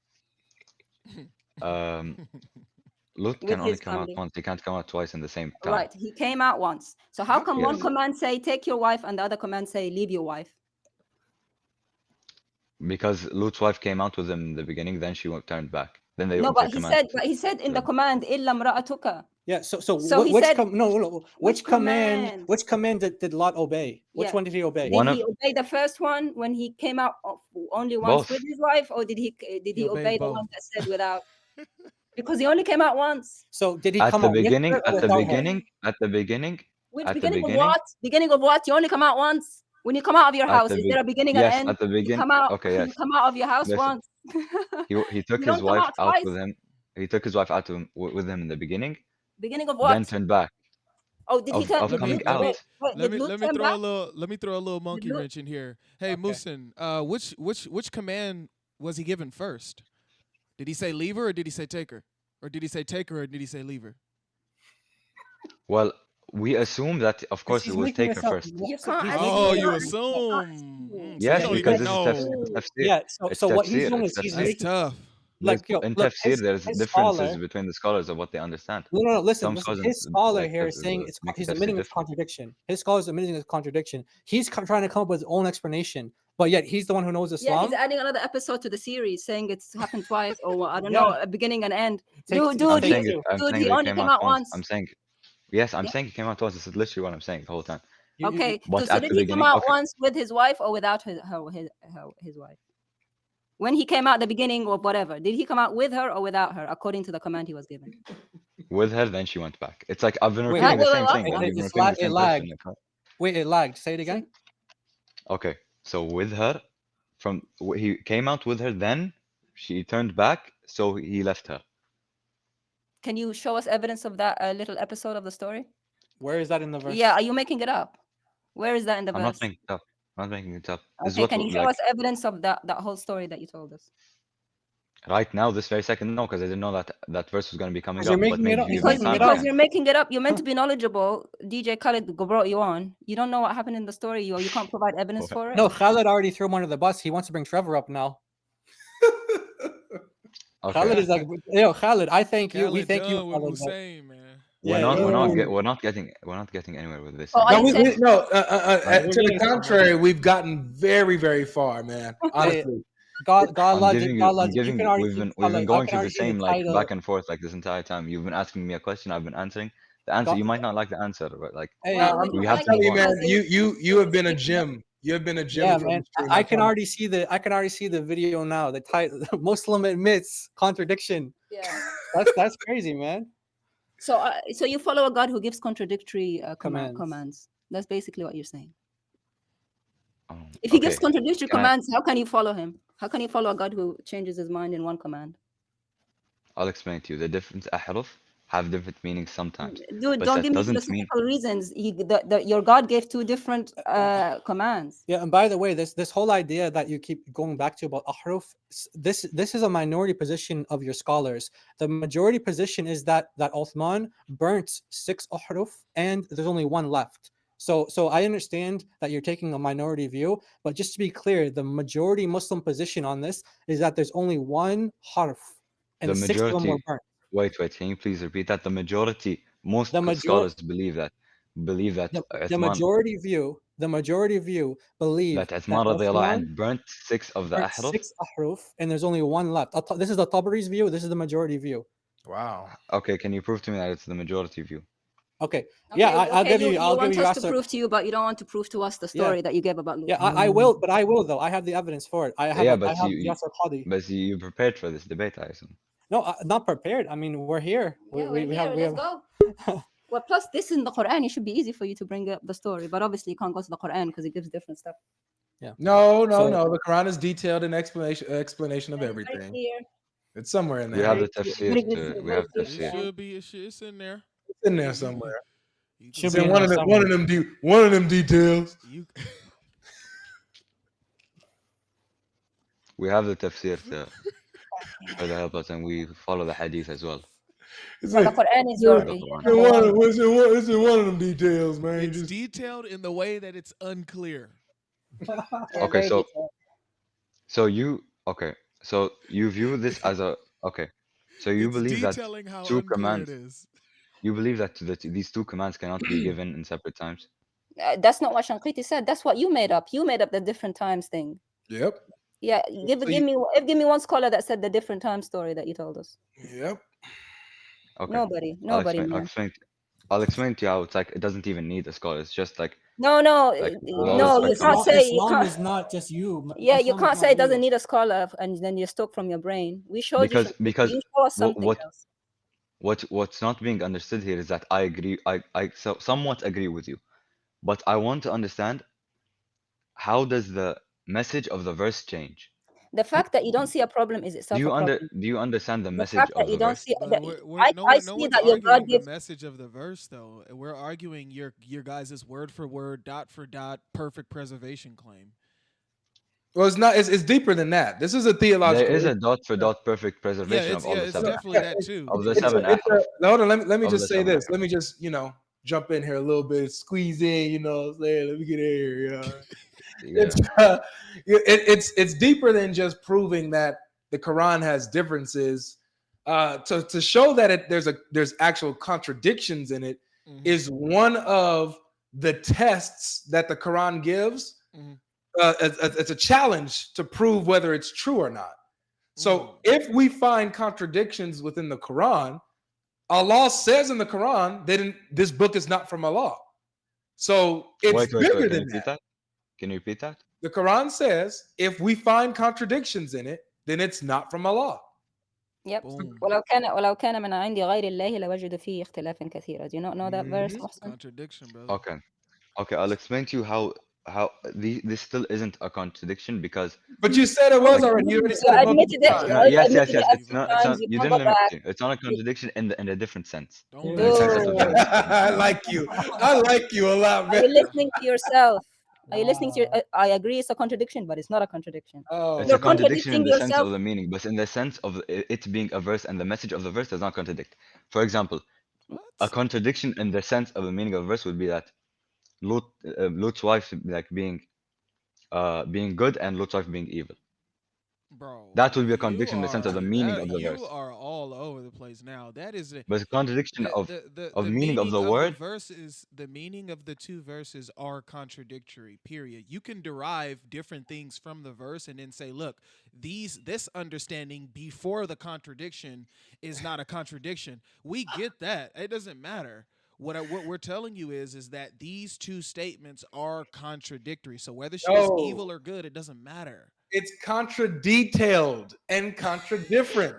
Lut With can only his come out family. once. He can't come out twice in the same time. Right, he came out once. So how come one Yes. command say take your wife and the other command say leave your wife? Because Lut's wife came out with him in the beginning, then she turned back. Then they No, went to but command. he said in the command إِلَّا امْرَأَتُكَ. Yeah. So he which said which command did Lot obey? Which Yeah. one did he obey? Did he obey the first one when he came out only once Both. with his wife, or did he He obey obeyed the both. one that said without? Because he only came out once. So did he At come the out with beginning, her or at the without her? beginning, at the beginning, Which at the beginning of beginning, what? Beginning of what? You only come out once. When you come out of your at house, the is there a beginning yes, and end? at the You beginning. come out. Okay, yes. You come out of your house Listen. once. He took You his don't come wife out out twice. with him. He took his wife out with him in the beginning, Beginning of then what? turned back. Oh, did he turn? Of Did coming Lut, out. wait, Let did me Lut turn throw back? a little monkey Lut- wrench in here. Hey, Okay. Musin, which command was he given first? Did he say leave her or did he say take her? Or did he say take her or did he say leave her? Well, we assume that, of course, He's it was making take her this up. first. You can't He's assume. making Oh, this you up. assume. So Yes, you don't because even this is know. tafsir. Yeah. It's So what he's tafsir. doing It's is he's tafsir. That's making tough. like In look, tafsir, there's his differences scholar. between the scholars of what they understand. No. Listen. Some scholars His scholar like here is saying make he's tafsir admitting a different. contradiction. His scholar is admitting a contradiction. He's trying to come up with his own explanation, but yet he's the one who knows Yeah, Islam. he's adding another episode to the series, saying it's happened twice, or I don't Yeah. know, a beginning and end. Take Dude, I'm take saying two. he they only came out once. I'm saying, yes, I'm Yeah. saying he came out once. This is literally what I'm saying the whole time. Okay, But so at did the he come beginning, out okay, once with his wife or without his wife? When he came out the beginning of whatever, did he come out with her or without her, according to the command he was given? with her, then she went back. It's like I've been Wait, repeating the wait, same what? thing. Like It, you've been it's repeating lag, the same it lagged. question. Like, Wait, it lagged. Say it again. okay, so with her, he came out with her, then she turned back, so he left her. Can you show us evidence of that little episode of the story? Where is that in the verse? Yeah, are you making it up? Where is that in the I'm not verse? making it up. I'm not making it up. This is Okay, what can you show like us evidence of that whole story that you told us? right now, this very second, no, because I didn't know that verse was going to be coming 'Cause you're up. But making it maybe up. if you He's give me making it time, I up. Because can. you're making it up. You're meant to be knowledgeable. DJ Khaled brought you on. You don't know what happened in the story. You can't provide evidence for it. No, Khaled already threw him under the bus. He wants to bring Trevor up now. Okay. Khaled is like, Khaled, I thank you. We Khaled thank you, done with Khaled. Hussein, man. Yeah, we're not getting anywhere with this. Oh, are No, you saying? to the getting somewhere. contrary, we've gotten very, very far, man. Honestly. God I'm logic, giving God you. I'm logic. You giving can you. already We've see been the we've been color. I going can through the already see the same like title. back and forth like this entire time. You've been asking me a question. I've been answering. The answer God, you might not like the answer, but like hey, Well, we we don't have I'm to like it telling you, move on. man, because you have been a speaking of- gem. You have been a gem yeah, of your man. stream. I can already see the video now. The title, Muslim admits contradiction. Yeah. That's crazy, man. So you follow a God who gives contradictory Commands. commands. That's basically what you're saying. Um, If he gives okay, contradictory can I? commands, how can you follow him? How can you follow a God who changes his mind in one command? I'll explain to you. The different ahruf have different meanings sometimes, Dude, but don't that give me doesn't mean philosophical reasons. Your God gave two different commands. Yeah, and by the way, this whole idea that you keep going back to about ahruf, this is a minority position of your scholars. The majority position is that Uthman burnt 6 ahruf and there's only one left. So I understand that you're taking a minority view, but just to be clear, the majority Muslim position on this is that there's only one harf, and the 6 of them were majority. burnt. Wait, can you please repeat that? The majority, most The major scholars believe that the Uthman majority view believe that that Uthman radiallahu Uthman anh burnt 6 of the burnt ahruf. 6 ahruf, and there's only one left. This is the Tabari's view. This is the majority view. Wow. Okay, can you prove to me that it's the majority view? Okay. Yeah, I'll give you. I'll give want you. us to prove to you, but you don't want to prove to us the story that you gave about Lut. Yeah, I will, but I will though. I have the evidence for it. I have. Yeah, I but have Yasser Qadi. you prepared for this debate, I assume. No, not prepared. I mean, we're here. We have. Let's go. Well, plus this is in the Quran. It should be easy for you to bring up the story, but obviously you can't go to the Quran because it gives different stuff. Yeah. No. So- The Quran is detailed in explanation of Very everything. clear. It's somewhere in We there. have the Very tafsir. clear. We have Very tafsir. clear. Should be. It's in there. It's in there somewhere. You Should It's be in in one there of them. One of them details. You. We have the tafsir to help us, and we follow the hadith as well. It's Well, the like, Quran is your. The Quran. it's in one of them details, man. It's detailed in the way that it's unclear. Okay, so you view this as a okay. So you It's believe that detailing how two unclear commands. it is. You believe that these two commands cannot be given in separate times. That's not what Shanqiti said. That's what you made up. You made up the different times thing. Yep. Yeah, give me one scholar that said the different time story that you told us. Yep. Okay. Nobody. I'll explain to you how it's like it doesn't even need a scholar. It's just like No, like you can't say Islam is not just you. Yeah, you Islam can't is say not it doesn't you. need a scholar and then you're stuck from your brain. We showed you because you show us something else. what's not being understood here is that I agree. I somewhat agree with you, but I want to understand how does the message of the verse change? The fact that you don't see a problem is itself a problem. Do you understand the The message fact of that you the don't verse? see But that, no I one's see that your God arguing the gives. message of the verse, though. We're arguing your guys' word for word, dot for dot, perfect preservation claim. Well, it's not. It's deeper than that. This is a theological. There is a dot for dot perfect Yeah, preservation it's of all the it's seven definitely that too. of the It's seven a, it's ahruf. a, hold on. Let me Of just the say seven this. ahruf. Let me just jump in here a little bit, squeeze in. You know, what I'm saying? Let me get in here. Yeah. It's deeper than just proving that the Quran has differences. To show that there's actual contradictions in it is one of the tests that the Quran gives. It's a challenge to prove whether it's true or not. So if we find contradictions within the Quran, Allah says in the Quran that this book is not from Allah. So it's bigger than that. Can you repeat that? The Quran says if we find contradictions in it, then it's not from Allah. Yep. ولو كان من عند غير الله لوجد فيه اختلافا كثيرا. Do you not know that verse? Contradiction, brother. Okay. I'll explain to you how this still isn't a contradiction because. But you said it was already. You already said it admitted it. Yes. It's not. You didn't limit it. It's not a contradiction in a different sense. Don't In the sense of the verse. I like you. I like you a lot, man. Are you listening to yourself? Are you listening to your, I agree it's a contradiction, but it's not a contradiction. It's a contradiction in the sense of the meaning, but in the sense of it being a verse and the message of the verse does not contradict. For example, a contradiction in the sense of the meaning of the verse would be that Lut's wife like being good and Lut's wife being evil. Bro, that would be a contradiction in the sense of the meaning of the verse. You are all all over the place now. That is But the contradiction the meaning of meaning the of the word. verses. The meaning of the two verses are contradictory. Period. You can derive different things from the verse and then say, look, this understanding before the contradiction is not a contradiction. We get that. It doesn't matter. What we're telling you is that these two statements are contradictory. So whether she is No, evil or good, it doesn't matter. it's contradetailed and contradifferent.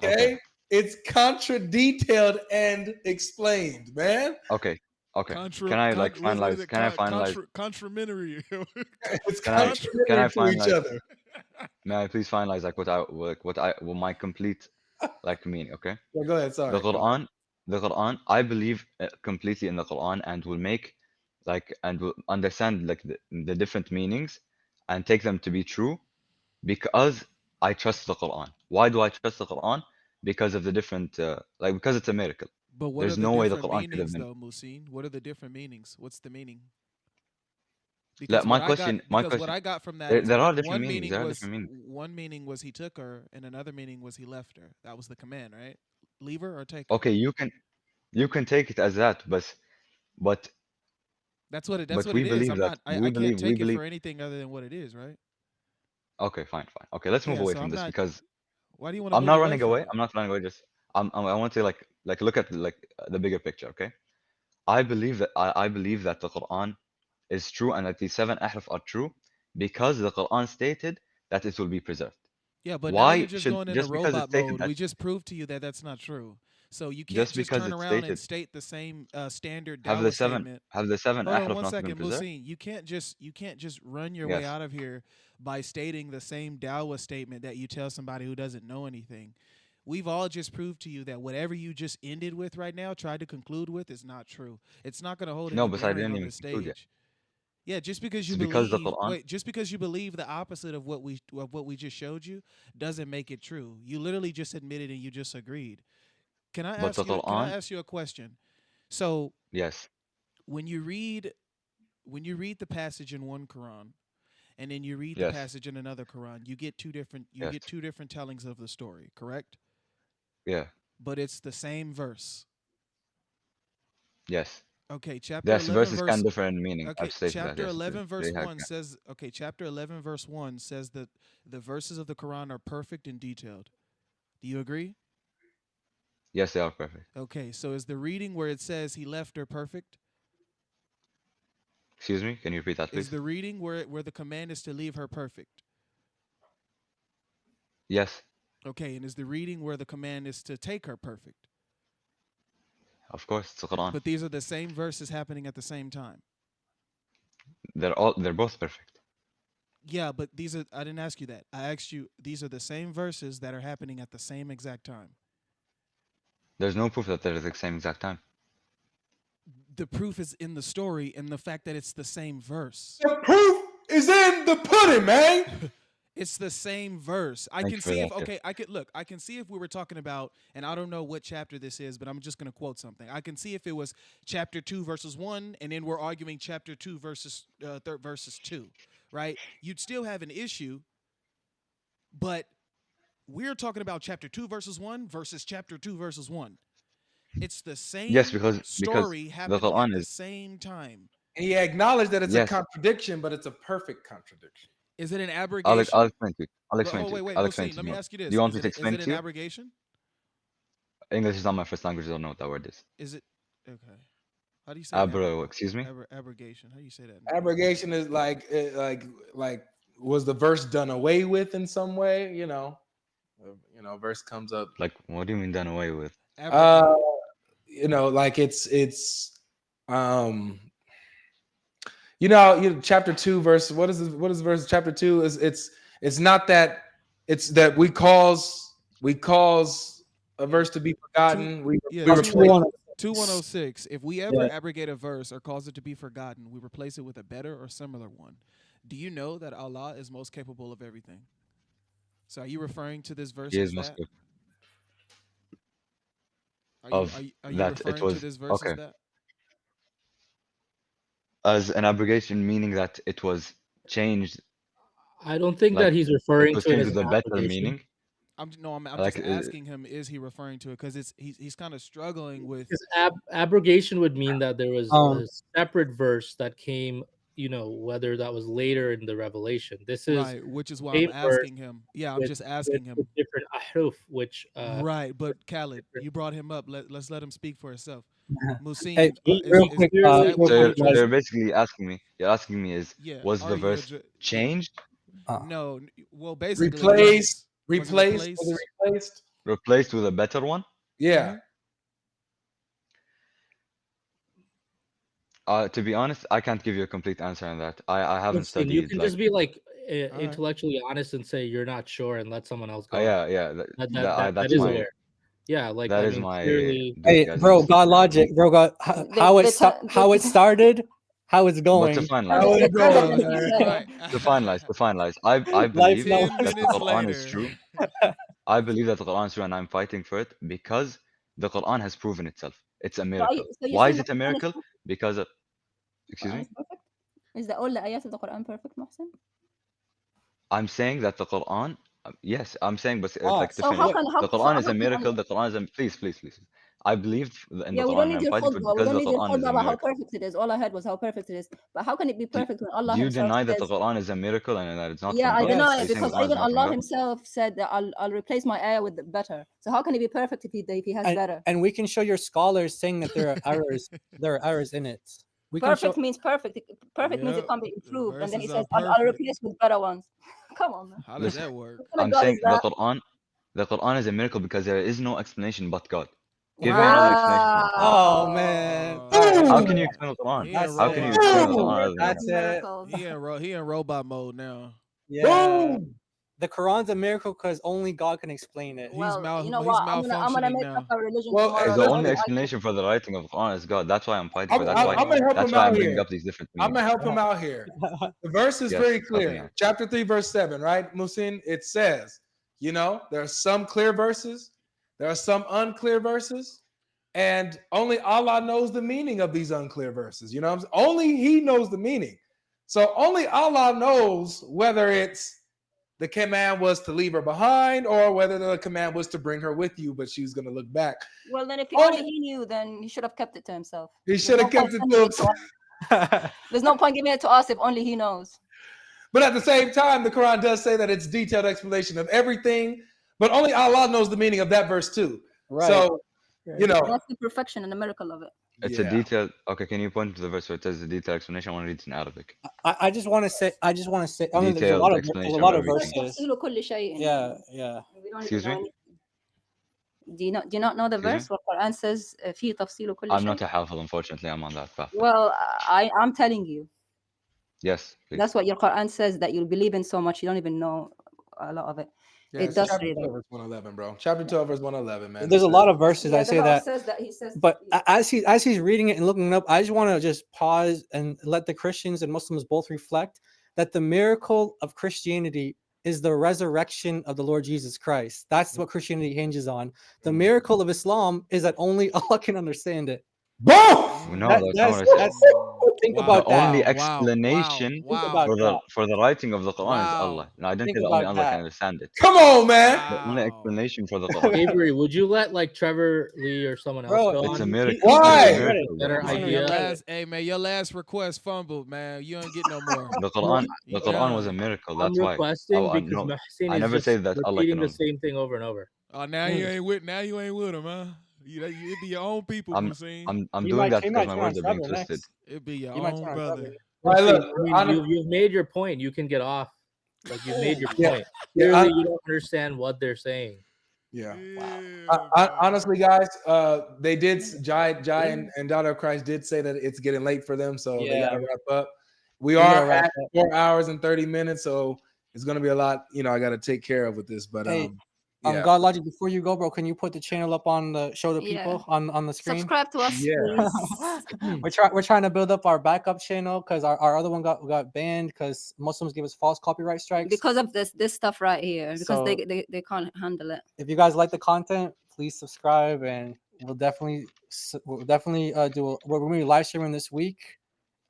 Okay. Okay, it's contradetailed and explained, man. Okay. Contra, Can I con, like what is finalize? it? Can I finalize? Contramentary. It's Can I contradictory to each finalize? other. May I please finalize like what my complete like meaning? Okay. Yeah, go ahead. Sorry. The Quran, I believe completely in the Quran and will make like and will understand like the different meanings and take them to be true because I trust the Quran. Why do I trust the Quran? Because of the different like because it's a miracle. But what are There's the no way the different Quran could have meanings, been. though, Musin? What are the different meanings? What's the meaning? Like, Because what I got, my because what question. I got from that There, is there are different meanings. There are different meanings. one meaning was he took her, and another meaning was he left her. That was the command, right? Leave her or take her. Okay, you can take it as that, but That's what but it we is. believe I'm that not. I can't we take it believe. for anything other than what it is, right? Okay, fine. Okay, let's move Yeah. away So from I'm this not. because Why do you want to I'm move not away running from away. it? I'm not running away. Just I want to like look at like the bigger picture. Okay, I believe that I believe that the Quran is true and that these seven ahruf are true because the Quran stated that it will be preserved. Yeah, but now you're Why just should going into just because it robot stated mode. that We just proved to you that that's not true. So you can't just just because turn it around and stated state the same standard Dawah statement. have the seven Hold on ahruf one not been second, preserved? Musin. You can't just run your way Yes. out of here by stating the same Dawah statement that you tell somebody who doesn't know anything. We've all just proved to you that whatever you just ended with right now, tried to conclude with, is not true. It's not going to hold No, any but I bearing didn't on even this conclude yet. stage. Yeah, just because you It's because the believe Quran. just because you believe the opposite of what we just showed you doesn't make it true. You literally just admitted and you just agreed. Can I But ask the you Quran, a question? So yes, when you read the passage in one Quran and then you read the yes, passage in another Quran, you get two yes, different tellings of the story, correct? yeah, But it's the same verse. yes. Okay, chapter Yes, 11 verses can verse differ in meaning. Okay, I've stated that. chapter Yes, it 11 verse really has 1 can. says chapter 11 verse 1 says that the verses of the Quran are perfect and detailed. Do you agree? Yes, they are perfect. Okay, so is the reading where it says he left her perfect? Excuse me, can you repeat that, Is please? the reading where the command is to leave her perfect? Yes, Okay, and is the reading where the command is to take her perfect? of course, it's the Quran. But these are the same verses happening at the same time. They're both perfect. Yeah, but I didn't ask you that. I asked you, these are the same verses that are happening at the same exact time. There's no proof that they're at the same exact time. The proof is in the story and the fact that it's the same verse. The proof is in the pudding, man. It's the same verse. I Thank can you for see that. if Yes. I can see if we were talking about, and I don't know what chapter this is, but I'm just gonna quote something. I can see if it was chapter 2 verses 1, and then we're arguing chapter 2 verses verses 2, right? You'd still have an issue, but we're talking about chapter 2 verses 1 versus chapter 2 verses 1. It's the Yes, same because story the happening at Quran the is same time. And he acknowledged that it's a yes. contradiction, but it's a perfect contradiction. Is it an I'll abrogation? explain to you. But oh wait, I'll explain Musin, to let you me more. ask you Do this: you want me to is explain it to an you? abrogation? English is not my first language. I don't know what that word is. Is it okay? How do you say Excuse me. abrogation? How do you say that in English? Abrogation is like was the verse done away with in some way? Verse comes up. Like, what do you mean done away with? Uh, like it's chapter 2 verse. What is verse chapter 2 is it's not that it's that we cause a verse to be forgotten. We Yeah, replace. 2106. If we ever abrogate a verse or cause it to be forgotten, we replace it with a better or similar one. Do you know that Allah is most capable of everything? So are you referring to this verse He as is most that? good Are you of are you that. It referring to was this verse as okay that? as an abrogation, meaning that it was changed. I don't think that Like he's it referring was to it changed as with an a better application. meaning. I'm Like, just asking him, is he referring to it? Because he's kind of struggling with. Because abrogation would mean that there was Um, a separate verse that came, whether that was later in the revelation. This is Right, which is why I'm same verse asking him. Yeah, I'm with just asking with him. different ahruf, which Right, but Khaled, you brought him up. Let's let him speak for himself. Hey, Musin, real quick, is clearly that real what so you quick, you're, guys. you're address? basically asking me. You're asking me is Yeah, was are the you verse yeah. changed, No, well, basically, Replaced, was it replaced, was it replaced? replaced with a better one? Yeah. To be honest, I can't give you a complete answer on that. I haven't Listen, you studied can like. just be like All right. intellectually honest and say you're not sure and let someone else go. Yeah. That That's is my fair. Yeah, like that I is mean, my clearly, duty Hey, as a bro, Muslim. GodLogic, bro, how it started, how it's But to going. finalize, How it going, Perfect, man? Right. to finalize, I Life's believe not 10 that the minutes Quran is later. true. I believe that the Quran is true, and I'm fighting for it because the Quran has proven itself. It's a miracle. so you're Why saying is the it a Quran is miracle? perfect? Because of, The excuse Quran me. is perfect? Is the all the ayat of the Quran perfect, Mohsen? I'm saying that the Quran, yes, I'm saying, but Ah, like to So how finish, wait, can how the so Quran how is a can miracle. The Quran is a, please. I believe in the yeah, we Quran don't and need I'm your fighting for it khutbah. We because don't the need your Quran is khutbah a about how miracle. perfect it is. All I heard was how perfect it is. But how can it be Do, perfect when Allah do you Himself deny that the says, Quran is a miracle and that it's not yeah, from I God? deny Are it you yes, saying the because Quran is even not from Allah God? Himself said that I'll replace my ayah with better. So how can it be perfect if he has better? and we can show your scholars saying that there are errors in it. We can show. Perfect means perfect. Perfect means it Yep. can't be The improved. And then he verses are says, I'll perfect. replace with better ones. Come on, man. How does Listen, that work? What kind of I'm God saying is that? The Quran is a miracle because there is no explanation but God. Give me another explanation for the Quran. Oh man! Oh All right, How Boom! can man. you explain the Quran? He in that's How can it. you robot explain the mode. Boom! Quran other than That's Miracles, God? it. miracles. He in robot mode now. Yeah, Boom! the Quran's a miracle because only God can explain it. Well, you know He's what? I'm gonna malfunctioning make up now. a religion Well, tomorrow The that only listen, I can. explanation for the writing of the Quran is God. That's why I'm fighting for I'm, it. I'm, I'm gonna help That's him why out I'm bringing here. up these different I'm meanings. gonna help him out here. The verse is Yes, very help me clear. out. Chapter 3, verse 7, right? Musin, it says, there are some clear verses, there are some unclear verses, and only Allah knows the meaning of these unclear verses. You know what I'm saying? Only He knows the meaning. So only Allah knows whether it's the command was to leave her behind or whether the command was to bring her with you, but she was gonna look back. Well, then if only Only he knew, then he should have kept it to himself. He There's should no have kept point it sending to it to himself. us. There's no point giving it to us if only he knows. But at the same time, the Quran does say that it's detailed explanation of everything, but only Allah knows the meaning of that verse too. Right. So, Right. That's the perfection and the miracle of it. It's a yeah. detailed. Okay, can you point to the verse where it says the detailed explanation? I want to read it in Arabic. I just want to say. I mean, there's a Detailed lot of explanation of everything. تفصيل كل شيء. yeah, yeah. We don't Excuse know me? anything. Do you not know the Excuse me? verse where Quran says فيه تفصيل كل I'm شيء? not a hafiz, unfortunately. I'm on that path. Well, I'm telling you. Yes, please. That's what your Quran says, that you believe in so much you don't even know a lot of it. Yeah, It it's does chapter say 12, that. verse 111, bro. Chapter 12, verse 111, man. There's a lot of verses Yeah, that the say verse that. says that he says. But as he's reading it and looking it up, I just want to just pause and let the Christians and Muslims both reflect that the miracle of Christianity is the resurrection of the Lord Jesus Christ. That's what Christianity hinges on. The miracle of Islam is that only Allah can understand it. Boom! No, that's not what I said. That's think Wow, about The that. only wow, explanation Think wow, about that. for the writing of the Quran is wow, Allah. And I didn't Think say that only about Allah can that. understand it. Come on, man. The only wow. explanation for the Quran. Avery, would you let like Trevor Lee or someone else Bro, go It's a on? miracle. he's It's Why? a gonna regret it. miracle, Better bro. He's gonna Your idea. regret it. hey man, your last request fumbled, man. You don't get no more. The No, You Quran was a done. miracle. I'm That's why. requesting because No, Mahsin I is never just say that Allah repeating can the only. same thing over and over. Oh, now you ain't with him, huh? It be your own people, I'm Musin. I'm He doing might that he because might my turn on words are being Trevor twisted. next. It be your He might own turn on brother. Trevor. All right, See, look. I mean, Honest, you've made your point. You can get off. Like you've made your yeah, point. yeah, Clearly, you don't understand what they're saying. yeah. Yeah, man. Honestly, guys, they did. Jai and Daughter of Christ did say that it's getting late for them, so they got Yeah, to wrap up. We we gotta are wrap at up. 4 hours and 30 minutes, so it's gonna be a lot. I got to take care of with this, but Hey, yeah, GodLogic, before you go, bro, can you put the channel up on the show the Yeah. people on the screen? Subscribe to us, Yeah. please. We're trying to build up our backup channel because our other one got banned because Muslims give us false copyright strikes. Because of this stuff right here. Because So- they can't handle it. If you guys like the content, please subscribe, and we'll definitely we're gonna be live streaming this week.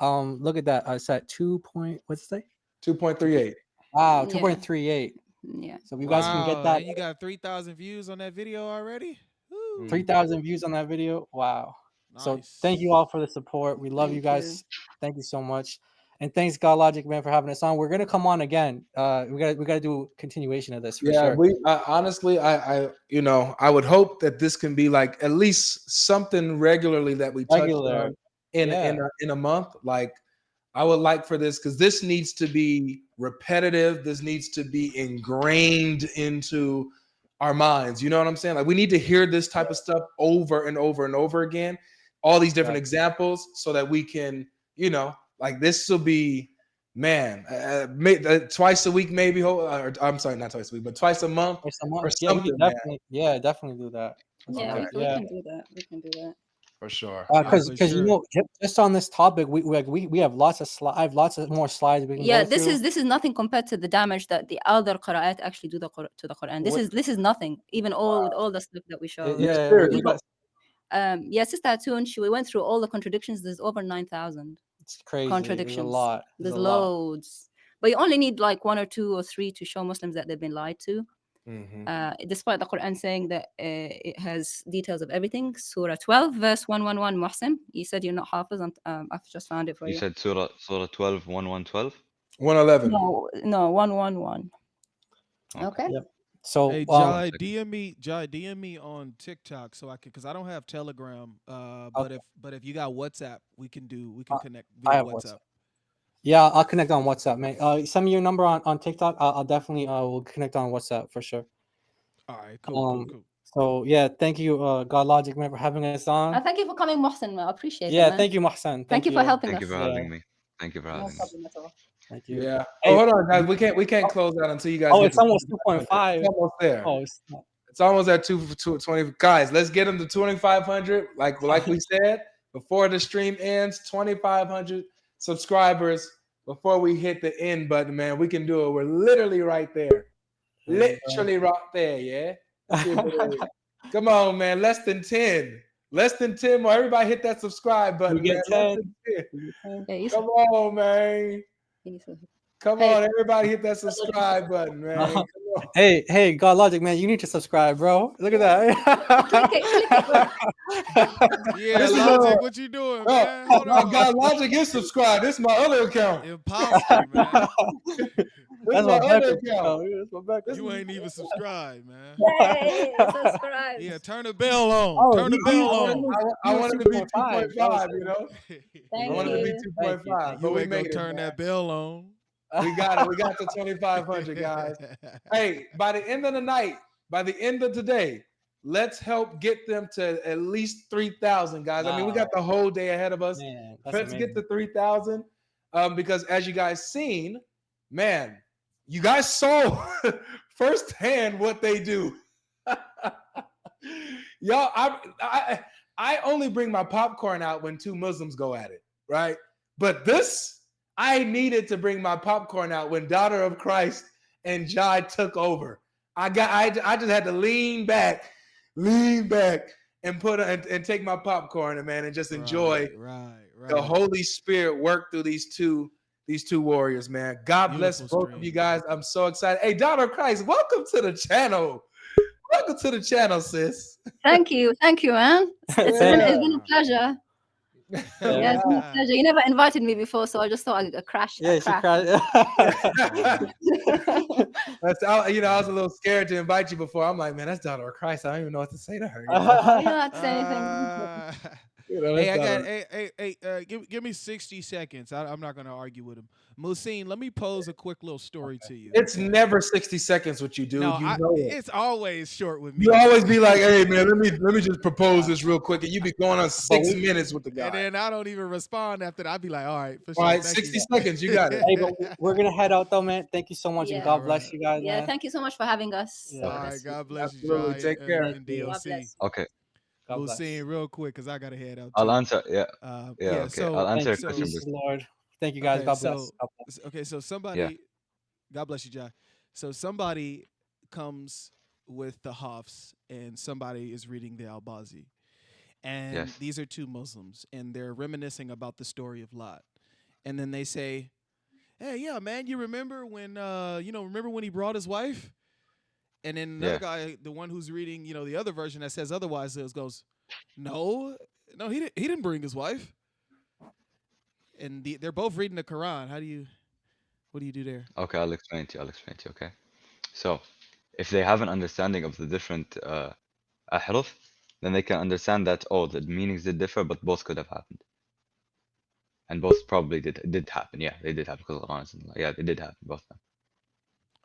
Look at that. It's at 2 point. What's it say? 2.38. Wow, Yeah. 2.38. Yeah. So if you guys can get that And you got 3,000 views on that video already. Woo. 3,000 views on that video, wow. So Nice. thank you all for the support. We love you Thank guys. you. Thank you so much. And thanks GodLogic man for having us on. We're gonna come on again. We gotta do a continuation of this for Yeah, sure. we honestly, I would hope that this can be like at least something regularly that we touch Regular. on Yeah. in a month. Like, I would like for this, because this needs to be repetitive. This needs to be ingrained into our minds. You know what I'm saying? Like, we need to hear this type of stuff over and over and over again, all these different examples, so that we can, like, this will be, man, twice a week, maybe. Or, I'm sorry, not twice a week, but twice a month Or some or months. Yeah, we something, can man. definitely do that. Yeah, Okay. we can do that. We can do that. For sure. Because for sure. just on this topic, we have lots of I have lots of more slides we can Yeah, go this through. is nothing compared to the damage that the other qira'at actually do to the Quran. This is nothing. Even with all the stuff that we showed. Yeah, we got, Yeah, Sister Atun, we went through all the contradictions. There's over 9,000 it's crazy. contradictions. There's a lot. There's loads. But you only need like 1 or 2 or 3 to show Muslims that they've been lied to. Despite the Quran saying that it has details of everything. Surah 12, verse 111, Muhsin. You said you're not Hafiz. I've just found it for you. You said Surah 12, 1112? 111. No, 111. Okay. Yep. So Hey, Jai, DM me on TikTok so I can, because I don't have Telegram. But if you got WhatsApp, we can connect I via have WhatsApp. Yeah, I'll connect on WhatsApp, man. Send me your number on TikTok. I'll definitely will connect on WhatsApp for sure. All right, cool. So yeah, thank you, GodLogic man, for having us on. Thank you for coming, Muhsin. I appreciate it. Yeah, man. thank you, Mohsen. Thank you for helping Thank us. you for having me. Thank you for No having me. problem at all. Thank you. Yeah. Hey, Oh, hold on, guys. We can't close out until you guys. Oh, get it's to almost 2,500. 2.5. It's almost there. Oh, it's almost at 220. Guys, let's get them to 2,500. Like we said before the stream ends, 2,500 subscribers before we hit the end button, man. We can do it. We're literally right there. Literally right there, yeah. Come on, man. Less than 10. Less than 10 more. Everybody hit that subscribe button, man. Less than 10. Come on, man. Come on, everybody hit that subscribe button, man. Hey, GodLogic, man, you need to subscribe, bro. Look at that. Yeah, Logic, what you doing, man? Hold on. GodLogic is subscribed. This is my other account. Imposter, man. That's my other account. You ain't even subscribed, man. Yay, subscribe. Yeah, turn the bell on. Turn the bell on. I wanted to be 2.5, you know? I wanted to be 2.5. You ain't gonna turn that bell on. We got it. We got the 2,500, guys. Hey, by the end of the night, by the end of today, let's help get them to at least 3,000, guys. Wow. I mean, we got the whole day ahead of us. Man, let's get to 3,000. Because as you guys seen, man, you guys saw firsthand what they do. Y'all, I only bring my popcorn out when 2 Muslims go at it, right? But this, I needed to bring my popcorn out when Daughter of Christ and Jai took over. I just had to lean back and take my popcorn and just enjoy the Holy Spirit work through these two warriors, man. God bless both of you guys. I'm so excited. Hey, Daughter of Christ, welcome to the channel. Welcome to the channel, sis. Thank you, man. It's been a pleasure. Yeah, it's been a pleasure. You never invited me before, so I just thought I'd crash. Yeah, she crashed. I was a little scared to invite you before. I'm like, man, that's Daughter of Christ. I don't even know what to say to her. You don't have to say anything. Give me 60 seconds. I'm not gonna argue with him. Muhsin, let me pose a quick little story to you. It's never 60 seconds what you do. No, you know it. It's always short with me. You always be like, hey man, let me just propose this real quick, and you be going on 6 minutes with the guy. And then I don't even respond after that. I'd be like, all right, for sure. All right, 60 seconds, you got it. Hey, but we're gonna head out though, man. Thank you so much, and God bless you guys. Yeah, thank you so much for having us. All right, God bless you. Absolutely, take care. And DLC. Okay. Muhsin, real quick, because I gotta head out. I'll answer. Yeah. Okay. So, I'll answer your question. Lord. Thank you guys. God bless. Okay, so somebody, God bless you, Jai. So somebody comes with the Hafs and somebody is reading the Al-Bazi. And these are 2 Muslims and they're reminiscing about the story of Lot. And then they say, hey, yeah, man, you remember when remember when he brought his wife? And then another Yeah. guy, the one who's reading, the other version that says otherwise, goes, no, he didn't bring his wife. And they're both reading the Quran. What do you do there? Okay, I'll explain to you. Okay. So, if they have an understanding of the different ahruf, then they can understand that the meanings did differ, but both could have happened, and both probably did happen. Yeah, they did happen because Quran is yeah, they did happen, both of them.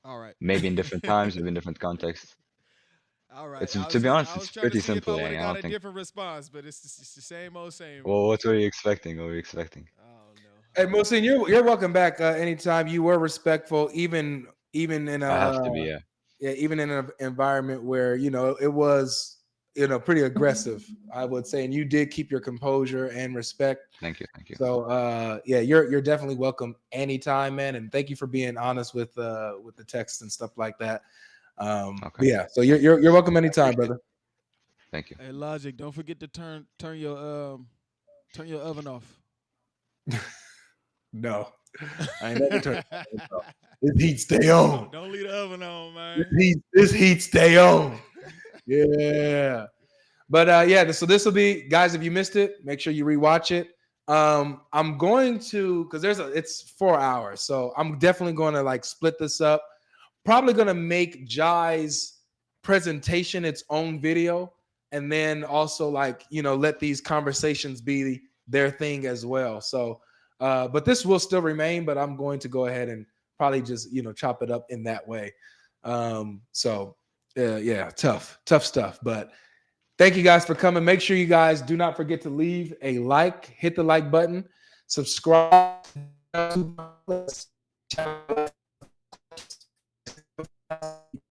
All right. Maybe in different times, maybe in different contexts. All right. It's I to be honest, was it's trying to pretty see if I simple. would Yani, have I got don't a think. different response, but it's the same old same. Well, what were you expecting? What were you expecting? Oh no. Hey, Mohsin, you're welcome back anytime. You were respectful, even in I have a to be. Yeah. yeah, even in an environment where it was pretty aggressive, I would say, and you did keep your composure and respect. Thank you. So yeah, you're definitely welcome anytime, man, and thank you for being honest with the text and stuff like that. Okay. But yeah, so you're welcome anytime, brother. Thank you. Hey, Logic, don't forget to turn your oven off. No, I ain't never turned. This heat stay on. Don't leave the oven on, man. This heat stay on. Yeah. But yeah, so this will be, guys, if you missed it, make sure you rewatch it. I'm going to, because it's 4 hours, so I'm definitely going to like split this up. Probably going to make Jai's presentation its own video, and then also let these conversations be their thing as well. So but this will still remain, but I'm going to go ahead and probably just chop it up in that way. So yeah, tough stuff. But thank you guys for coming. Make sure you guys do not forget to leave a like, hit the like button, subscribe to